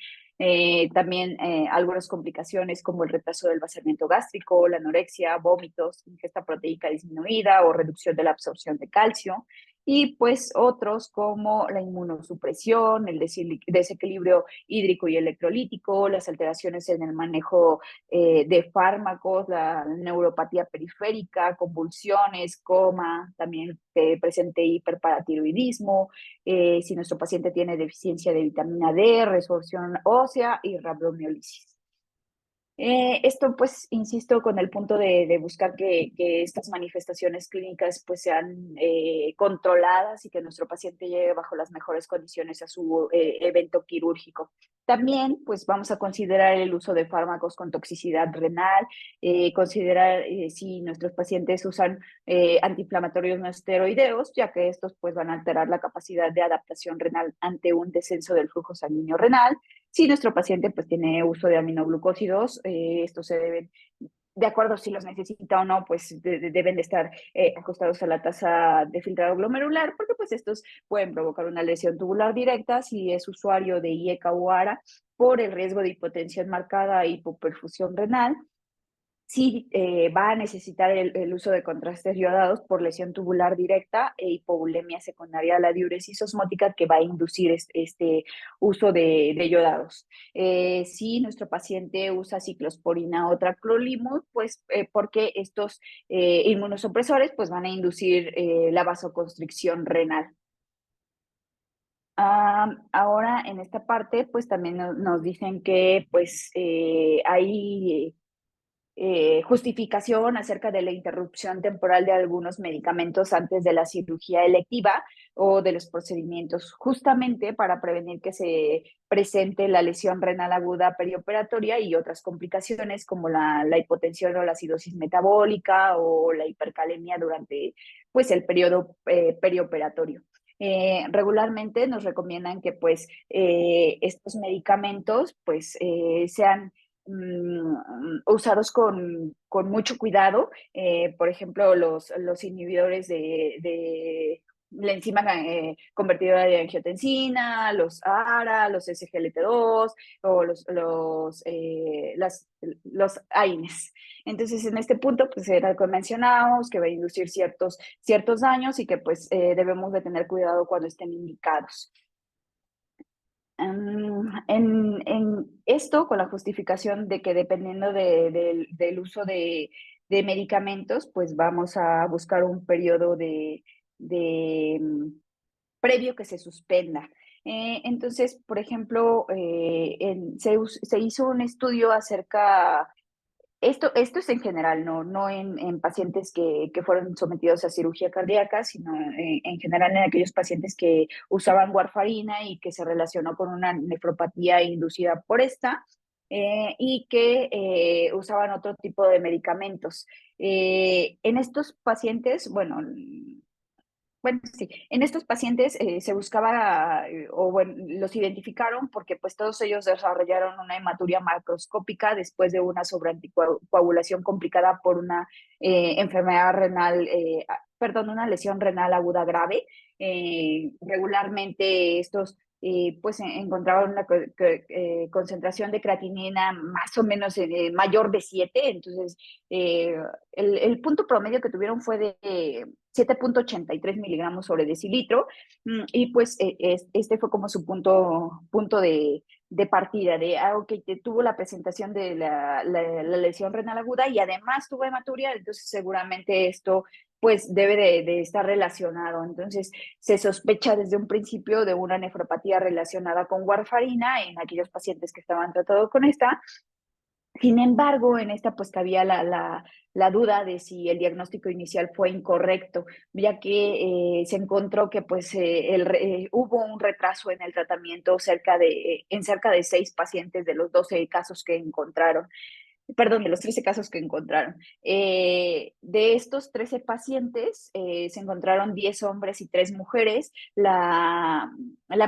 también algunas complicaciones como el retraso del vaciamiento gástrico, la anorexia, vómitos, ingesta proteica disminuida o reducción de la absorción de calcio. Y pues otros como la inmunosupresión, el desequilibrio hídrico y electrolítico, las alteraciones en el manejo de fármacos, la neuropatía periférica, convulsiones, coma, también presente hiperparatiroidismo, si nuestro paciente tiene deficiencia de vitamina D, resorción ósea y rabdomiólisis. Esto, pues, insisto, con el punto de buscar que estas manifestaciones clínicas pues sean controladas y que nuestro paciente llegue bajo las mejores condiciones a su evento quirúrgico. También, pues, vamos a considerar el uso de fármacos con toxicidad renal, considerar si nuestros pacientes usan antiinflamatorios no esteroideos, ya que estos, pues, van a alterar la capacidad de adaptación renal ante un descenso del flujo sanguíneo renal. Si nuestro paciente pues tiene uso de aminoglucósidos, estos se deben, de acuerdo si los necesita o no, pues deben de estar ajustados a la tasa de filtrado glomerular, porque pues estos pueden provocar una lesión tubular directa si es usuario de IECA o ARA por el riesgo de hipotensión marcada e hipoperfusión renal. Sí, va a necesitar el uso de contrastes yodados por lesión tubular directa e hipovolemia secundaria a la diuresis osmótica que va a inducir este uso de yodados. Si nuestro paciente usa ciclosporina o traclolimud, pues porque estos inmunosupresores pues van a inducir la vasoconstricción renal. Ahora en esta parte pues también nos dicen que pues hay justificación acerca de la interrupción temporal de algunos medicamentos antes de la cirugía electiva o de los procedimientos, justamente para prevenir que se presente la lesión renal aguda perioperatoria y otras complicaciones como la hipotensión o la acidosis metabólica o la hipercalemia durante pues, el periodo perioperatorio. Regularmente nos recomiendan que pues estos medicamentos pues sean usados con mucho cuidado. Por ejemplo, los inhibidores de la enzima convertidora de angiotensina, los ARA, los SGLT2 o los AINES. Entonces, en este punto, pues era lo que mencionábamos, que va a inducir ciertos daños y que pues debemos de tener cuidado cuando estén indicados. En esto, con la justificación de que dependiendo del uso de medicamentos, pues vamos a buscar un periodo de previo que se suspenda. Entonces, por ejemplo, se hizo un estudio acerca esto es en general, no en pacientes que fueron sometidos a cirugía cardíaca, sino en general en aquellos pacientes que usaban warfarina y que se relacionó con una nefropatía inducida por esta y que usaban otro tipo de medicamentos. En estos pacientes, bueno, Bueno, sí, en estos pacientes se buscaba, o bueno, los identificaron porque pues todos ellos desarrollaron una hematuria macroscópica después de una sobreanticoagulación complicada por una enfermedad renal, perdón, una lesión renal aguda grave. Regularmente estos pues encontraban una concentración de creatinina más o menos mayor de 7. Entonces eh, el punto promedio que tuvieron fue de 7,83 miligramos sobre decilitro. Y pues este fue como su punto de partida, de, ok, tuvo la presentación de la lesión renal aguda y además tuvo hematuria, entonces seguramente esto pues debe de estar relacionado. Entonces se sospecha desde un principio de una nefropatía relacionada con warfarina en aquellos pacientes que estaban tratados con esta. Sin embargo, en esta pues cabía la duda de si el diagnóstico inicial fue incorrecto, ya que se encontró que pues hubo un retraso en el tratamiento en cerca de 6 pacientes de los 12 casos que encontraron. Perdón, de los 13 casos que encontraron. De estos 13 pacientes, se encontraron 10 hombres y 3 mujeres. La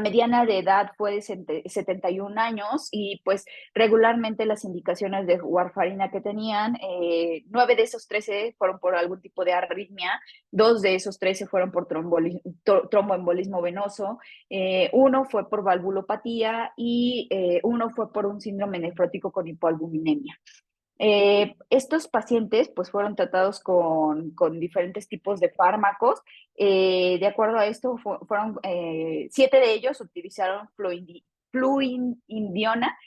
mediana de edad fue de 71 años y pues regularmente las indicaciones de warfarina que tenían, 9 de esos 13 fueron por algún tipo de arritmia, 2 de esos 13 fueron por tromboembolismo venoso, uno fue por valvulopatía y uno fue por un síndrome nefrótico con hipoalbuminemia. Estos pacientes pues fueron tratados con diferentes tipos de fármacos. De acuerdo a esto, fueron 7 de ellos utilizaron fluindiona,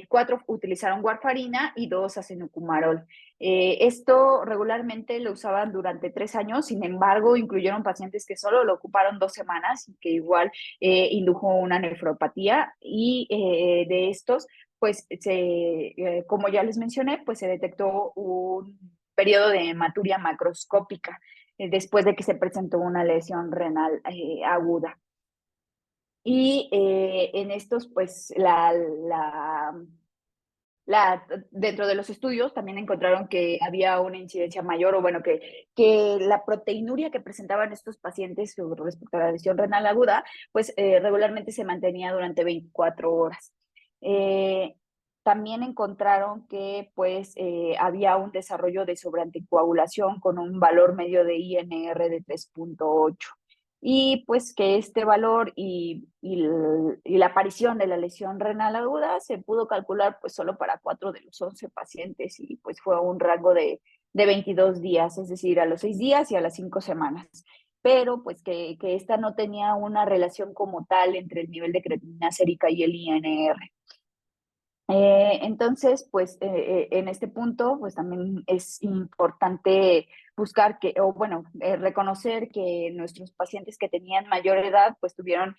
4 utilizaron warfarina y 2 acenocumarol. Esto regularmente lo usaban durante 3 años, sin embargo, incluyeron pacientes que solo lo ocuparon 2 semanas y que igual indujo una nefropatía y de estos pues como ya les mencioné, pues se detectó un periodo de hematuria macroscópica después de que se presentó una lesión renal aguda. Y en estos, pues dentro de los estudios también encontraron que había una incidencia mayor, o bueno, que la proteinuria que presentaban estos pacientes respecto a la lesión renal aguda, pues regularmente se mantenía durante 24 horas. Eh, También encontraron que pues había un desarrollo de sobreanticoagulación con un valor medio de INR de 3,8 y pues que este valor y la aparición de la lesión renal aguda se pudo calcular pues solo para 4 de los 11 pacientes y pues fue un rango de 22 días, es decir, a los 6 días y a las 5 semanas, pero pues que esta no tenía una relación como tal entre el nivel de creatinina sérica y el INR. Entonces, pues en este punto, pues también es importante buscar o bueno, reconocer que nuestros pacientes que tenían mayor edad, pues tuvieron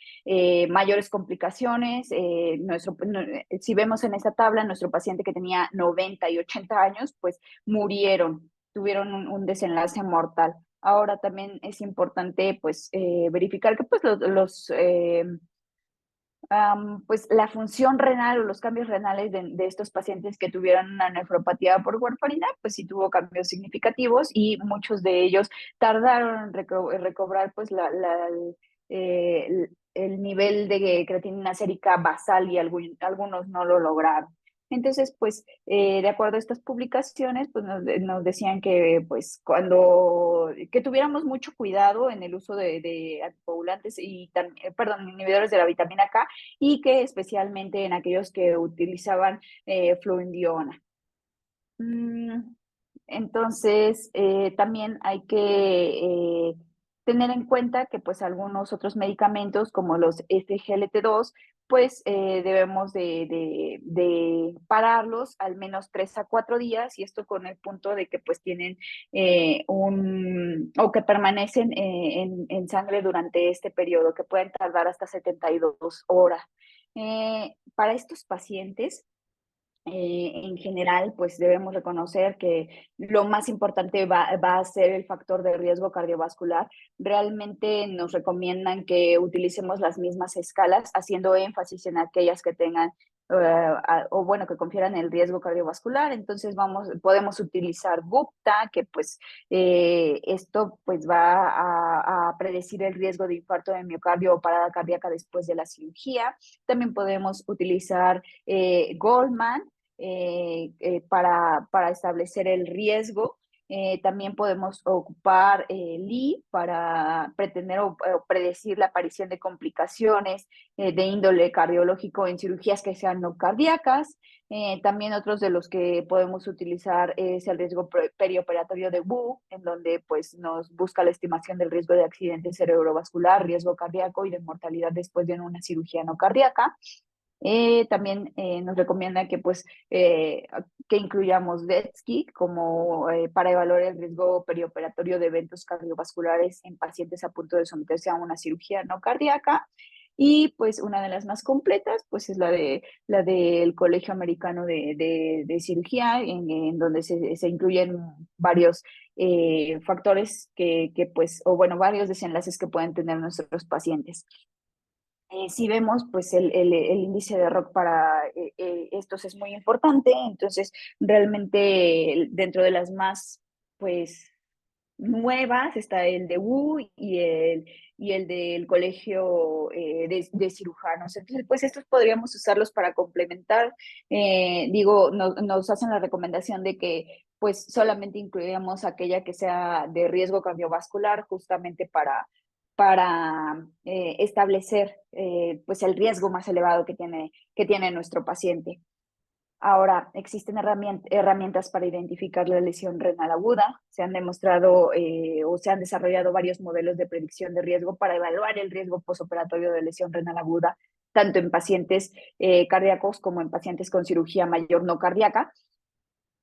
mayores complicaciones. Si vemos en esta tabla, nuestro paciente que tenía 90 y 80 años, pues murieron, tuvieron un desenlace mortal. Ahora también es importante, pues, verificar que pues pues la función renal o los cambios renales de estos pacientes que tuvieron una nefropatía por warfarina, pues sí tuvo cambios significativos y muchos de ellos tardaron en recobrar pues el nivel de creatinina sérica basal y algunos no lo lograron. Entonces, pues, de acuerdo a estas publicaciones, pues nos decían que, pues, que tuviéramos mucho cuidado en el uso de anticoagulantes y, perdón, inhibidores de la vitamina K, y que especialmente en aquellos que utilizaban fluindiona. Mm, entonces, también hay que tener en cuenta que pues algunos otros medicamentos como los SGLT2, pues debemos de pararlos al menos 3 a 4 días y esto con el punto de que pues tienen o que permanecen en sangre durante este periodo, que pueden tardar hasta 72 horas. Para estos pacientes, en general, pues debemos reconocer que lo más importante va a ser el factor de riesgo cardiovascular. Realmente nos recomiendan que utilicemos las mismas escalas, haciendo énfasis en aquellas que tengan o bueno, que confieran el riesgo cardiovascular. Entonces podemos utilizar Gupta, que pues esto pues va a predecir el riesgo de infarto de miocardio o parada cardíaca después de la cirugía. También podemos utilizar Goldman para establecer el riesgo. También podemos ocupar Lee para pretender o predecir la aparición de complicaciones de índole cardiológico en cirugías que sean no cardíacas. También otros de los que podemos utilizar es el riesgo perioperatorio de Wu, en donde pues nos busca la estimación del riesgo de accidente cerebrovascular, riesgo cardíaco y de mortalidad después de una cirugía no cardíaca. También nos recomienda que, pues, que incluyamos DEXY como para evaluar el riesgo perioperatorio de eventos cardiovasculares en pacientes a punto de someterse a una cirugía no cardíaca. Y pues una de las más completas, pues es la del Colegio Americano de Cirugía, en donde se incluyen varios factores pues, o bueno, varios desenlaces que pueden tener nuestros pacientes. Si vemos, pues el índice de ROC para estos es muy importante, entonces realmente dentro de las más, pues, nuevas está el de Wu y el del Colegio de Cirujanos. Entonces, pues estos podríamos usarlos para complementar. Digo, nos hacen la recomendación de que pues solamente incluiríamos aquella que sea de riesgo cardiovascular justamente para establecer pues el riesgo más elevado que tiene nuestro paciente. Ahora, existen herramientas para identificar la lesión renal aguda. Se han demostrado o se han desarrollado varios modelos de predicción de riesgo para evaluar el riesgo posoperatorio de lesión renal aguda, tanto en pacientes cardíacos como en pacientes con cirugía mayor no cardíaca.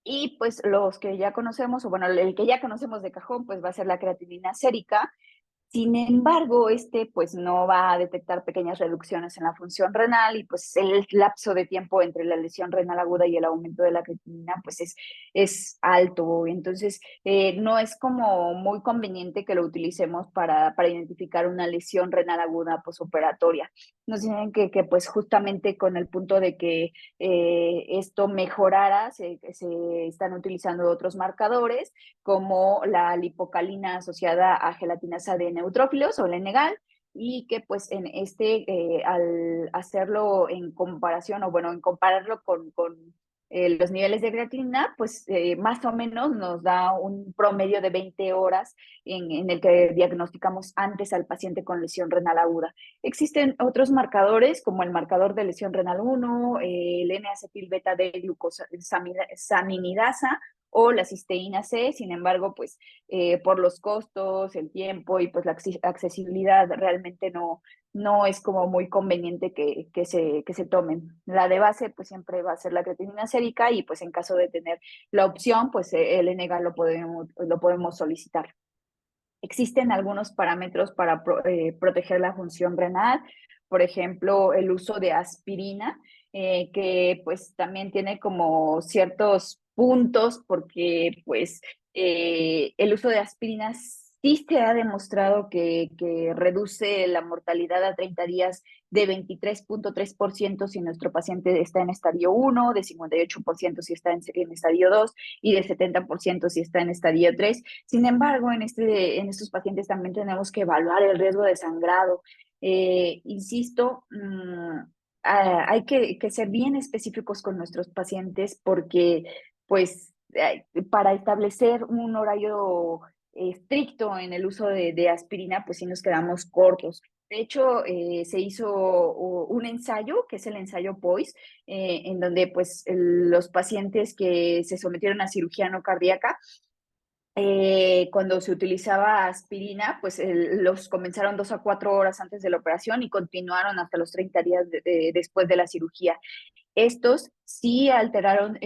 Y pues los que ya conocemos, o bueno, el que ya conocemos de cajón, pues va a ser la creatinina sérica. Sin embargo, pues no va a detectar pequeñas reducciones en la función renal y pues el lapso de tiempo entre la lesión renal aguda y el aumento de la creatinina pues es alto. Entonces, no es como muy conveniente que lo utilicemos para identificar una lesión renal aguda posoperatoria. Nos dicen que pues justamente con el punto de que esto mejorara, se están utilizando otros marcadores como la lipocalina asociada a gelatinasa de neutrófilos o Lenegal, y que pues en al hacerlo en comparación, o bueno, en compararlo con los niveles de creatinina, pues más o menos nos da un promedio de 20 horas en el que diagnosticamos antes al paciente con lesión renal aguda. Existen otros marcadores, como el marcador de lesión renal 1, el N-acetil beta D glucosaminidasa, o la cisteína C. Sin embargo, pues por los costos, el tiempo y pues la accesibilidad realmente no es como muy conveniente que se tomen. La de base pues siempre va a ser la creatinina sérica y pues en caso de tener la opción, pues el NGAL lo podemos solicitar. Existen algunos parámetros para proteger la función renal, por ejemplo, el uso de aspirina, que pues también tiene como ciertos puntos porque pues el uso de aspirina sí se ha demostrado que reduce la mortalidad a 30 días de 23.3% si nuestro paciente está en estadio 1, de 58% si está en estadio 2 y de 70% si está en estadio 3. Sin embargo, en estos pacientes también tenemos que evaluar el riesgo de sangrado. Insisto, hay que ser bien específicos con nuestros pacientes porque, pues, para establecer un horario estricto en el uso de aspirina, pues sí nos quedamos cortos. De hecho, se hizo un ensayo, que es el ensayo POISE, en donde pues los pacientes que se sometieron a cirugía no cardíaca cuando se utilizaba aspirina, pues los comenzaron 2 a 4 horas antes de la operación y continuaron hasta los 30 días después de la cirugía. Estos sí alteraron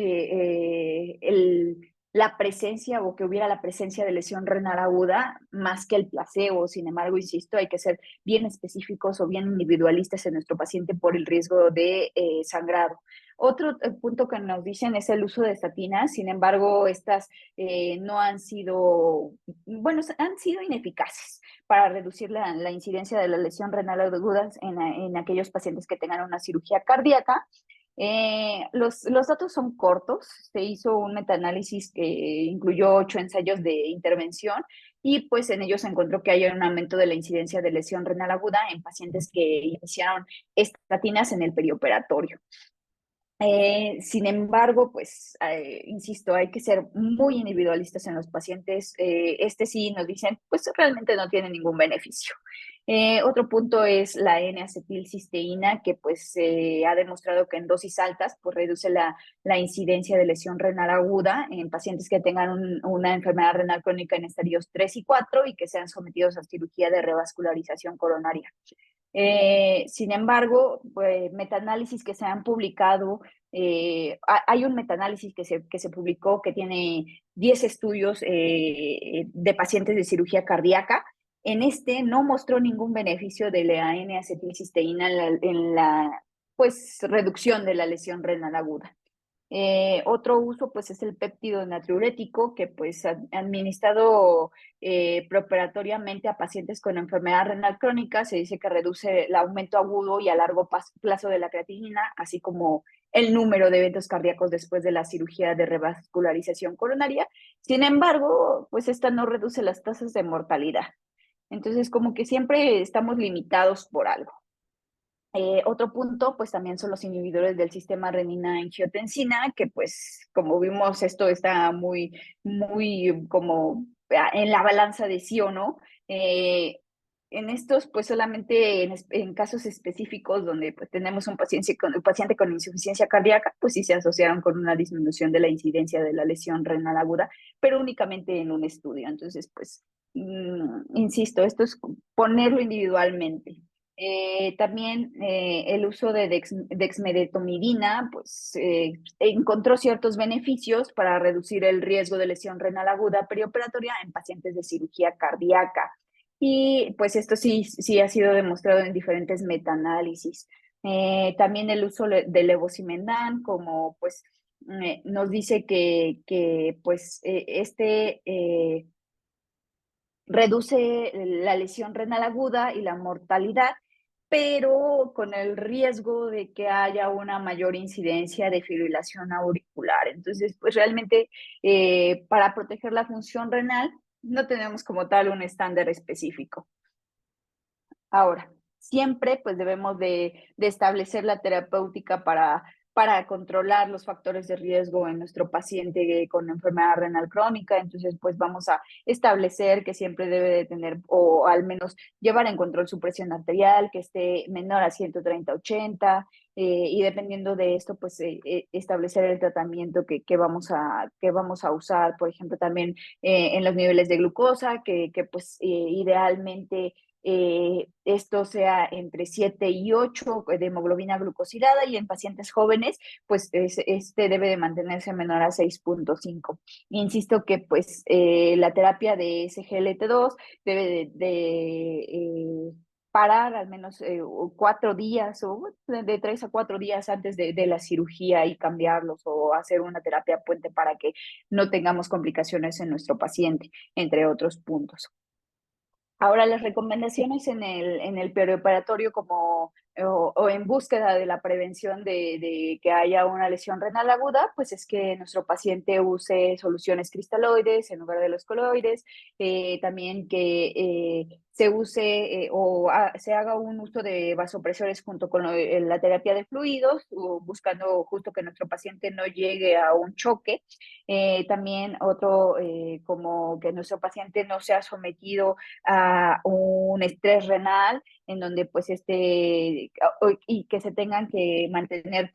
la presencia o que hubiera la presencia de lesión renal aguda más que el placebo. Sin embargo, insisto, hay que ser bien específicos o bien individualistas en nuestro paciente por el riesgo de sangrado. Otro punto que nos dicen es el uso de estatinas. Sin embargo, estas no han sido, bueno, han sido ineficaces para reducir la incidencia de la lesión renal aguda en aquellos pacientes que tengan una cirugía cardíaca. Los datos son cortos. Se hizo un metaanálisis que incluyó 8 ensayos de intervención y pues en ellos se encontró que hay un aumento de la incidencia de lesión renal aguda en pacientes que iniciaron estatinas en el perioperatorio. Sin embargo, pues, insisto, hay que ser muy individualistas en los pacientes. Este sí nos dicen, pues realmente no tiene ningún beneficio. Otro punto es la N-acetilcisteína, que pues ha demostrado que en dosis altas pues reduce la incidencia de lesión renal aguda en pacientes que tengan una enfermedad renal crónica en estadios 3 y 4 y que sean sometidos a cirugía de revascularización coronaria. Sin embargo, pues, metaanálisis que se han publicado, hay un metaanálisis que se publicó que tiene 10 estudios de pacientes de cirugía cardíaca. En este no mostró ningún beneficio de la N-acetilcisteína en la pues, reducción de la lesión renal aguda. Otro uso pues es el péptido natriurético que pues administrado preoperatoriamente a pacientes con enfermedad renal crónica se dice que reduce el aumento agudo y a largo plazo de la creatinina, así como el número de eventos cardíacos después de la cirugía de revascularización coronaria. Sin embargo, pues esta no reduce las tasas de mortalidad. Entonces, como que siempre estamos limitados por algo. Otro punto, pues también son los inhibidores del sistema renina-angiotensina, que pues como vimos esto está muy como en la balanza de sí o no. En estos, pues solamente en casos específicos donde pues, tenemos un paciente con insuficiencia cardíaca, pues sí se asociaron con una disminución de la incidencia de la lesión renal aguda, pero únicamente en un estudio. Entonces, pues, insisto, esto es ponerlo individualmente. También el uso de dexmedetomidina pues, encontró ciertos beneficios para reducir el riesgo de lesión renal aguda perioperatoria en pacientes de cirugía cardíaca. Y pues esto sí ha sido demostrado en diferentes metaanálisis. También el uso de levosimendan como pues nos dice que pues reduce la lesión renal aguda y la mortalidad, pero con el riesgo de que haya una mayor incidencia de fibrilación auricular. Entonces, pues realmente para proteger la función renal no tenemos como tal un estándar específico. Ahora, siempre pues debemos de establecer la terapéutica para controlar los factores de riesgo en nuestro paciente con enfermedad renal crónica. Entonces, pues vamos a establecer que siempre debe de tener, o al menos llevar en control su presión arterial, que esté menor a 130/80, y dependiendo de esto, pues establecer el tratamiento que vamos a usar. Por ejemplo, también en los niveles de glucosa, que pues idealmente esto sea entre 7 y 8 de hemoglobina glucosilada y en pacientes jóvenes, pues este debe de mantenerse menor a 6.5. Insisto que pues la terapia de SGLT2 debe parar al menos 4 días o de 3 a 4 días antes de la cirugía y cambiarlos o hacer una terapia puente para que no tengamos complicaciones en nuestro paciente, entre otros puntos. Ahora, las recomendaciones en el perioperatorio o en búsqueda de la prevención de que haya una lesión renal aguda, pues es que nuestro paciente use soluciones cristaloides en lugar de los coloides, también que se use se haga un uso de vasopresores junto con la terapia de fluidos, buscando justo que nuestro paciente no llegue a un choque. También otro, como que nuestro paciente no sea sometido a un estrés renal en donde pues y que se tengan que mantener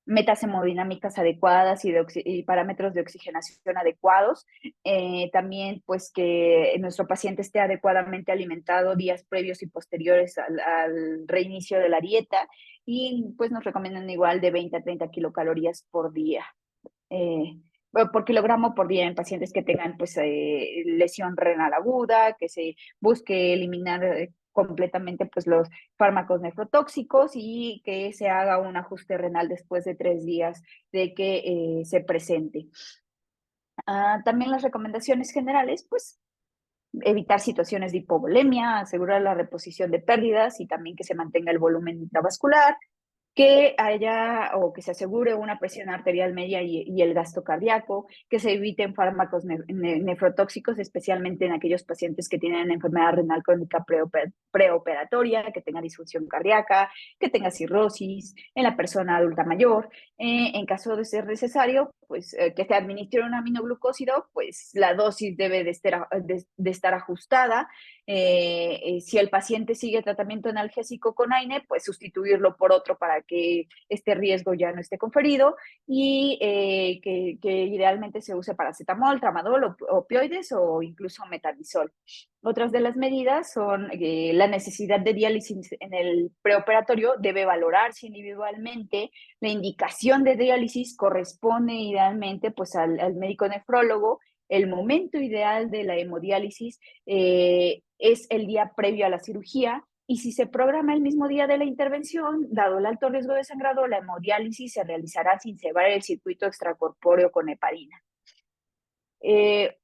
metas hemodinámicas adecuadas y parámetros de oxigenación adecuados. También pues que nuestro paciente esté adecuadamente alimentado días previos y posteriores al reinicio de la dieta y pues nos recomiendan igual de 20 a 30 kilocalorías por día. Eh, por kilogramo por día en pacientes que tengan pues lesión renal aguda, que se busque eliminar completamente pues los fármacos nefrotóxicos y que se haga un ajuste renal después de 3 días de que se presente. También las recomendaciones generales, pues evitar situaciones de hipovolemia, asegurar la reposición de pérdidas y también que se mantenga el volumen intravascular, que haya o que se asegure una presión arterial media y el gasto cardíaco, que se eviten fármacos nefrotóxicos, especialmente en aquellos pacientes que tienen enfermedad renal crónica preoperatoria, que tenga disfunción cardíaca, que tenga cirrosis, en la persona adulta mayor. En caso de ser necesario, pues que se administre un aminoglucósido, pues la dosis debe de estar ajustada. Si el paciente sigue tratamiento analgésico con AINE, pues sustituirlo por otro para que este riesgo ya no esté conferido y que idealmente se use paracetamol, tramadol, opioides o incluso metabizol. Otras de las medidas son la necesidad de diálisis en el preoperatorio debe valorarse individualmente. La indicación de diálisis corresponde idealmente pues al médico nefrólogo. El momento ideal de la hemodiálisis es el día previo a la cirugía y si se programa el mismo día de la intervención, dado el alto riesgo de sangrado, la hemodiálisis se realizará sin cebar el circuito extracorpóreo con heparina.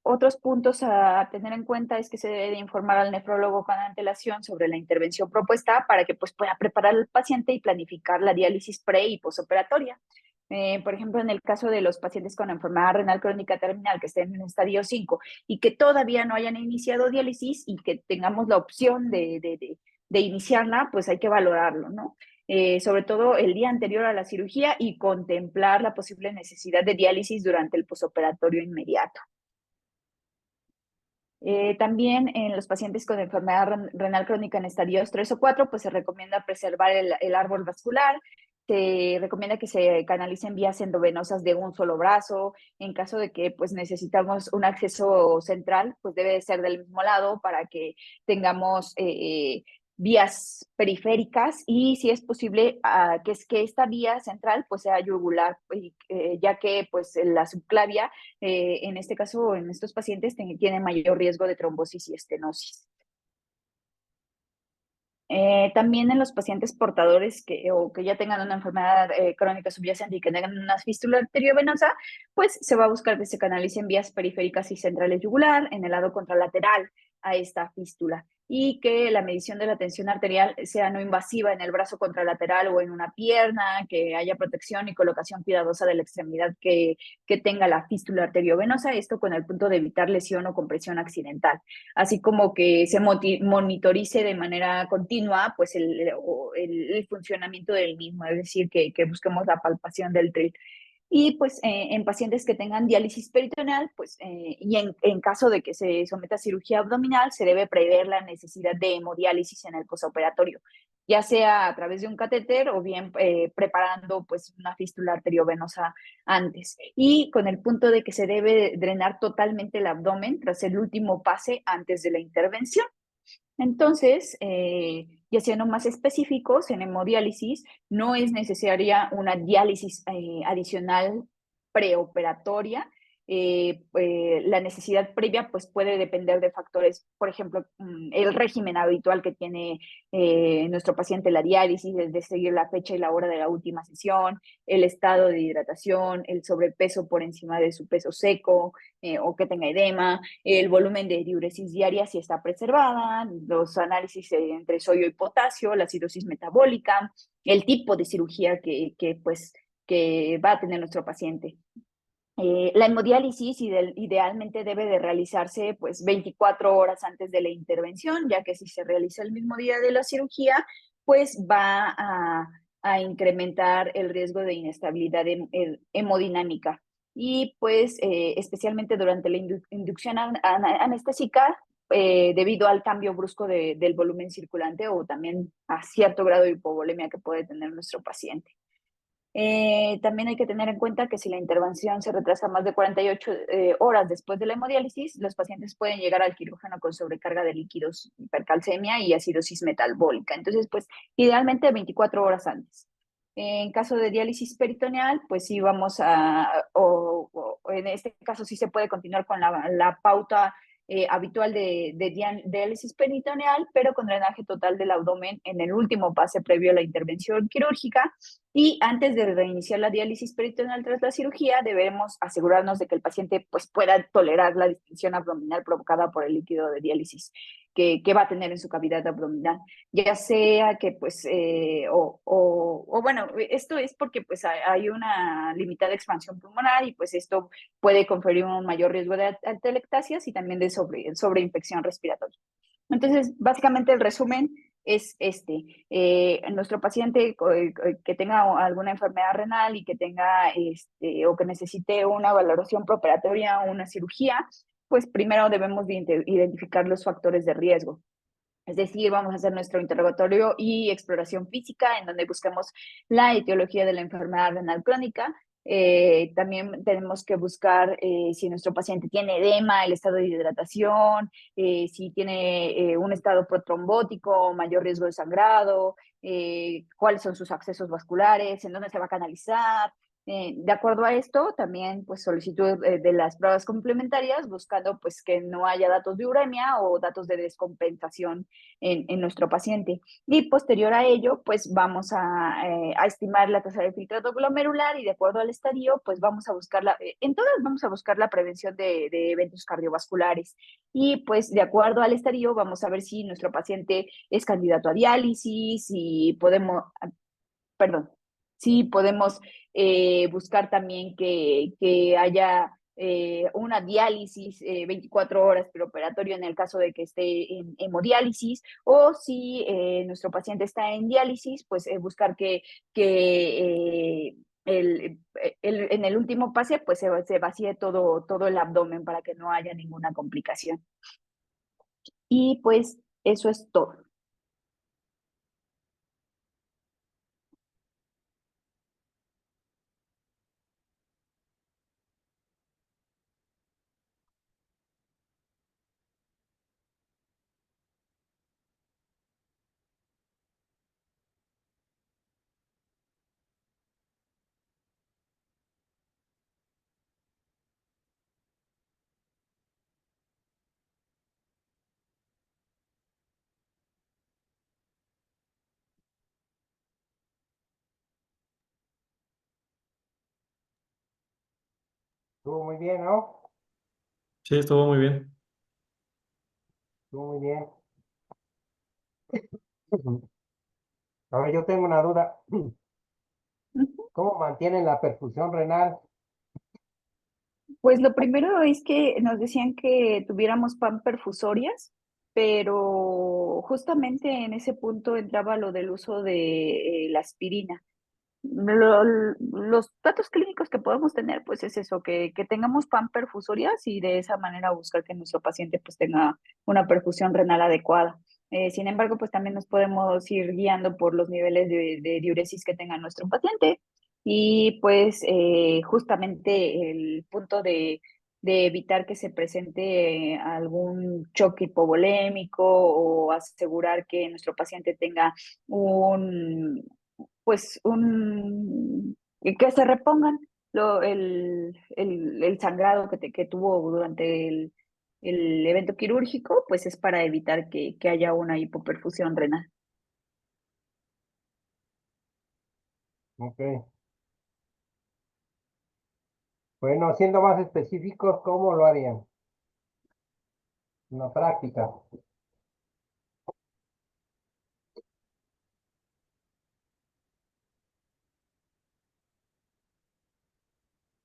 Otros puntos a tener en cuenta es que se debe informar al nefrólogo con antelación sobre la intervención propuesta para que pues, pueda preparar al paciente y planificar la diálisis pre y posoperatoria. Por ejemplo, en el caso de los pacientes con enfermedad renal crónica terminal que estén en estadio 5 y que todavía no hayan iniciado diálisis y que tengamos la opción de iniciarla, pues hay que valorarlo, ¿no? Sobre todo el día anterior a la cirugía y contemplar la posible necesidad de diálisis durante el posoperatorio inmediato. También en los pacientes con enfermedad renal crónica en estadios 3 o 4, pues se recomienda preservar el árbol vascular, se recomienda que se canalicen vías endovenosas de un solo brazo, en caso de que pues necesitamos un acceso central, pues debe de ser del mismo lado para que tengamos vías periféricas y si es posible que esta vía central pues sea yugular, ya que pues la subclavia en este caso, en estos pacientes, tiene mayor riesgo de trombosis y estenosis. También en los pacientes portadores o que ya tengan una enfermedad crónica subyacente y que tengan una fístula arteriovenosa, pues se va a buscar que se canalicen vías periféricas y centrales yugular en el lado contralateral a esta fístula y que la medición de la tensión arterial sea no invasiva en el brazo contralateral o en una pierna, que haya protección y colocación cuidadosa de la extremidad que tenga la fístula arteriovenosa, esto con el punto de evitar lesión o compresión accidental, así como que se monitorice de manera continua pues el funcionamiento del mismo, es decir, que busquemos la palpación del TRIL. Y pues en pacientes que tengan diálisis peritoneal, pues y en caso de que se someta a cirugía abdominal, se debe prever la necesidad de hemodiálisis en el posoperatorio, ya sea a través de un catéter o bien preparando pues una fístula arteriovenosa antes. Y con el punto de que se debe drenar totalmente el abdomen tras el último pase antes de la intervención. Entonces, ya siendo más específicos, en hemodiálisis no es necesaria una diálisis adicional preoperatoria. La necesidad previa pues puede depender de factores, por ejemplo, el régimen habitual que tiene nuestro paciente, la diálisis, es de seguir la fecha y la hora de la última sesión, el estado de hidratación, el sobrepeso por encima de su peso seco o que tenga edema, el volumen de diuresis diaria si está preservada, los análisis entre sodio y potasio, la acidosis metabólica, el tipo de cirugía que va a tener nuestro paciente. La hemodiálisis idealmente debe de realizarse pues 24 horas antes de la intervención, ya que si se realiza el mismo día de la cirugía, pues va a incrementar el riesgo de inestabilidad hemodinámica. Y pues especialmente durante la inducción anestésica, debido al cambio brusco del volumen circulante o también a cierto grado de hipovolemia que puede tener nuestro paciente. También hay que tener en cuenta que si la intervención se retrasa más de 48 horas después de la hemodiálisis, los pacientes pueden llegar al quirófano con sobrecarga de líquidos, hipercalcemia y acidosis metabólica. Entonces, pues, idealmente 24 horas antes. En caso de diálisis peritoneal, pues sí vamos o en este caso sí se puede continuar con la pauta habitual de diálisis peritoneal, pero con drenaje total del abdomen en el último pase previo a la intervención quirúrgica. Y antes de reiniciar la diálisis peritoneal tras la cirugía, debemos asegurarnos de que el paciente pues, pueda tolerar la distensión abdominal provocada por el líquido de diálisis que va a tener en su cavidad abdominal, ya sea que pues, o bueno, esto es porque pues hay una limitada expansión pulmonar y pues esto puede conferir un mayor riesgo de atelectasias y también de sobreinfección respiratoria. Entonces, básicamente el resumen es este. Nuestro paciente que tenga alguna enfermedad renal y que tenga o que necesite una valoración preoperatoria o una cirugía, pues primero debemos de identificar los factores de riesgo. Es decir, vamos a hacer nuestro interrogatorio y exploración física, en donde busquemos la etiología de la enfermedad renal crónica. También tenemos que buscar si nuestro paciente tiene edema, el estado de hidratación, si tiene un estado protrombótico, mayor riesgo de sangrado, cuáles son sus accesos vasculares, en dónde se va a canalizar. De acuerdo a esto, también pues solicitud de las pruebas complementarias, buscando pues que no haya datos de uremia o datos de descompensación en nuestro paciente. Y posterior a ello, pues vamos a estimar la tasa de filtrado glomerular y de acuerdo al estadio, pues vamos a buscar en todas vamos a buscar la prevención de eventos cardiovasculares. Y pues de acuerdo al estadio, vamos a ver si nuestro paciente es candidato a diálisis, si podemos, perdón, sí podemos buscar también que haya una diálisis 24 horas preoperatorio en el caso de que esté en hemodiálisis, o si nuestro paciente está en diálisis, pues buscar que en el último pase pues se vacíe todo el abdomen para que no haya ninguna complicación. Y pues eso es todo. Estuvo muy bien, ¿no? Sí, estuvo muy bien. Estuvo muy bien. Ahora yo tengo una duda. ¿Cómo mantienen la perfusión renal? Pues lo primero es que nos decían que tuviéramos pan perfusorias, pero justamente en ese punto entraba lo del uso de la aspirina. Los datos clínicos que podemos tener, pues es eso, que tengamos pan perfusorias y de esa manera buscar que nuestro paciente pues tenga una perfusión renal adecuada. Sin embargo, pues también nos podemos ir guiando por los niveles de diuresis que tenga nuestro paciente y pues justamente el punto de evitar que se presente algún choque hipovolémico o asegurar que nuestro paciente tenga un pues que se repongan el sangrado que tuvo durante el evento quirúrgico, pues es para evitar que haya una hipoperfusión renal. Ok. Bueno, siendo más específicos, ¿cómo lo harían? En la práctica.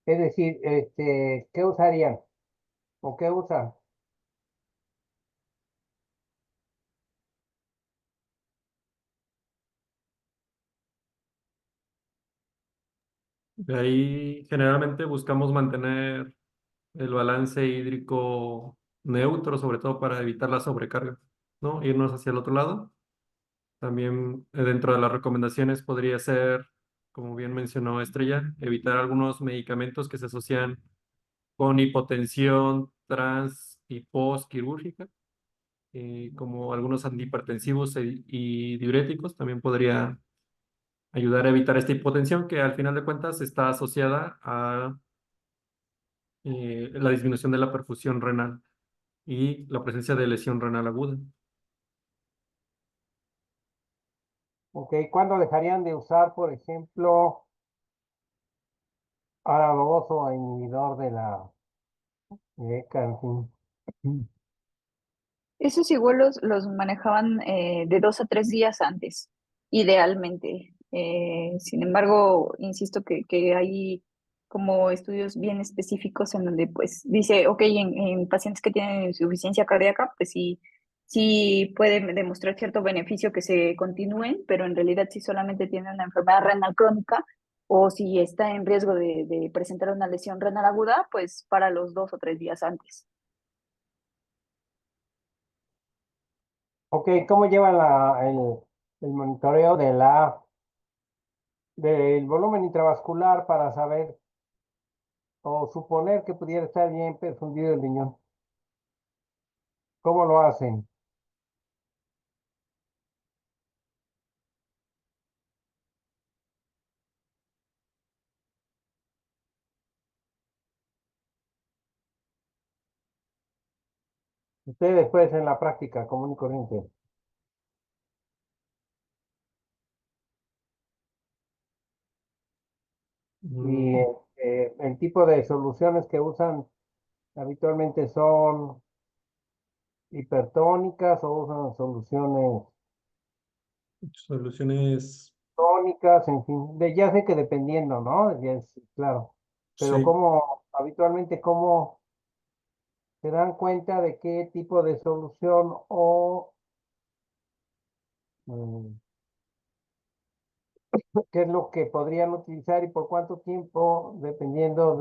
Es decir, ¿qué usarían? ¿O qué usan? De ahí generalmente buscamos mantener el balance hídrico neutro, sobre todo para evitar la sobrecarga, ¿no? Irnos hacia el otro lado. También dentro de las recomendaciones podría ser, como bien mencionó Estrella, evitar algunos medicamentos que se asocian con hipotensión trans y postquirúrgica, como algunos antihipertensivos y diuréticos. También podría ayudar a evitar esta hipotensión que al final de cuentas está asociada a la disminución de la perfusión renal y la presencia de lesión renal aguda. Ok, ¿cuándo dejarían de usar, por ejemplo, ARA2 o inhibidor de la ECA, en fin? Esos igual los manejaban de 2 a 3 días antes, idealmente. Sin embargo, insisto que hay como estudios bien específicos en donde pues dice, ok, en pacientes que tienen insuficiencia cardíaca, pues sí, sí pueden demostrar cierto beneficio que se continúen, pero en realidad si solamente tienen una enfermedad renal crónica o si está en riesgo de presentar una lesión renal aguda, pues para los 2 o 3 días antes. Ok, ¿cómo lleva el monitoreo del volumen intravascular para saber o suponer que pudiera estar bien perfundido el riñón? ¿Cómo lo hacen? Ustedes después en la práctica común y corriente. Y Mm, el tipo de soluciones que usan habitualmente son hipertónicas o usan soluciones Soluciones, tónicas, en fin, ya sé que dependiendo, ¿no? Ya es claro, pero sí. habitualmente, ¿cómo se dan cuenta de qué tipo de solución o mm, qué es lo que podrían utilizar y por cuánto tiempo, dependiendo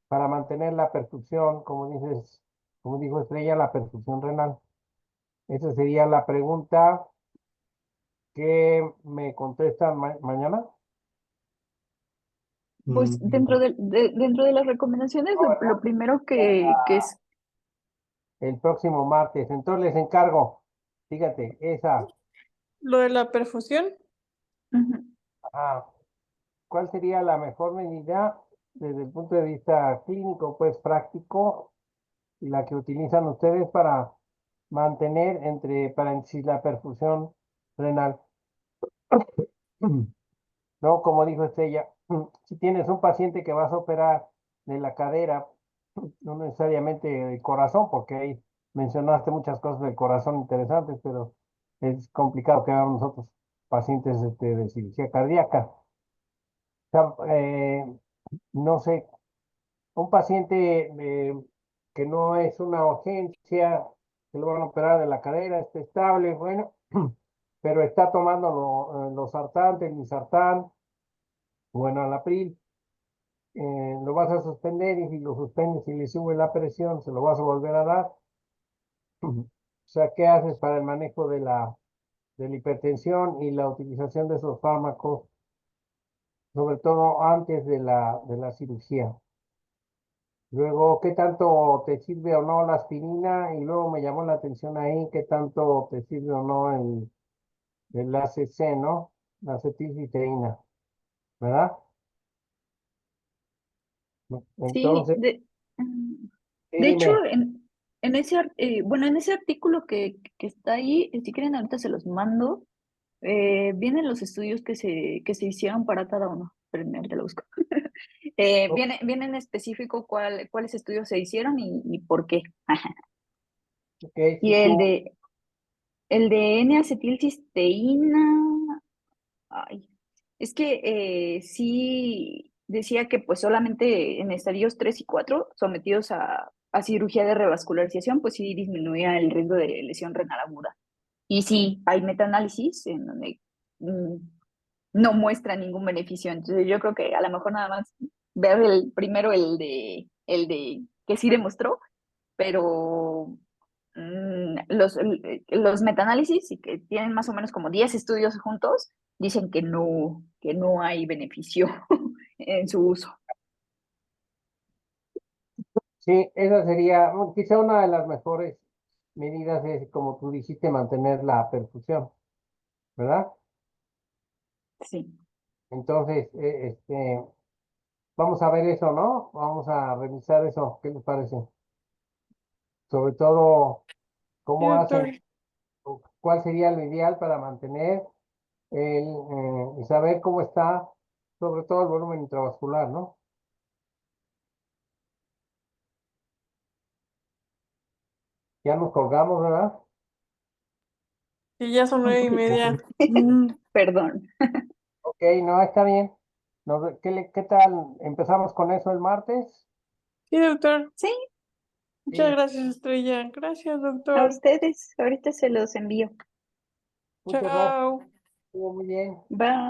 para mantener la perfusión, como dijo Estrella, la perfusión renal? Esa sería la pregunta que me contestan mañana. Pues Mm, dentro de las recomendaciones, No, lo ¿verdad? primero que es, El próximo martes. Entonces les encargo, fíjate, Lo de la perfusión, ujú, ah, ¿cuál sería la mejor medida desde el punto de vista clínico, pues práctico, y la que utilizan ustedes para mantener, entre paréntesis, la perfusión renal? No, como dijo Estella, si tienes un paciente que vas a operar de la cadera, no necesariamente el corazón, porque ahí mencionaste muchas cosas del corazón interesantes, pero es complicado que hagamos nosotros pacientes de cirugía cardíaca. O sea, no sé, un paciente que no es una urgencia, que lo van a operar de la cadera, está estable, bueno, pero está tomando los sartán, telmisartán, bueno, alapril, lo vas a suspender y si lo suspendes y le sube la presión, se lo vas a volver a dar. O sea, ¿qué haces para el manejo de la hipertensión y la utilización de esos fármacos, sobre todo antes de la cirugía? Luego, ¿qué tanto te sirve o no la aspirina? Y luego me llamó la atención ahí, ¿qué tanto te sirve o no el ACC, ¿no? La acetilcisteína, ¿verdad? sí, Entonces, sí, de hecho, dime. bueno, en ese artículo que está ahí, si quieren ahorita se los mando, vienen los estudios que se hicieron para cada uno. Espérenme, ahorita lo busco. Viene en específico cuáles estudios se hicieron y por qué. Ok, Y si tú, el de N-acetilcisteína, ay, es que sí decía que pues solamente en estadios 3 y 4 sometidos a cirugía de revascularización, pues sí disminuía el riesgo de lesión renal aguda. Y sí, hay metaanálisis en donde mm, no muestra ningún beneficio. Entonces yo creo que a lo mejor nada más ver primero el de que sí demostró, pero los metaanálisis y que tienen más o menos como 10 estudios juntos, dicen que no hay beneficio en su uso. sí, esa sería quizá una de las mejores medidas, es como tú dijiste, mantener la perfusión, ¿verdad? Sí. Entonces, vamos a ver eso, ¿no? Vamos a revisar eso. ¿Qué les parece? Sobre todo, sí, cómo hacen, doctor. o cuál sería lo ideal para mantener y saber cómo está, sobre todo el volumen intravascular, ¿no? Ya nos colgamos, ¿verdad? Y ya son Un 9:30. Perdón. Ok, no, está bien. ¿Qué tal? ¿Empezamos con eso el martes? Sí, doctor. Sí, Muchas Sí, gracias, Estrella. Gracias, a doctor. ustedes. Ahorita se los envío. muchas gracias. Chao. Estuvo muy bien. Bye.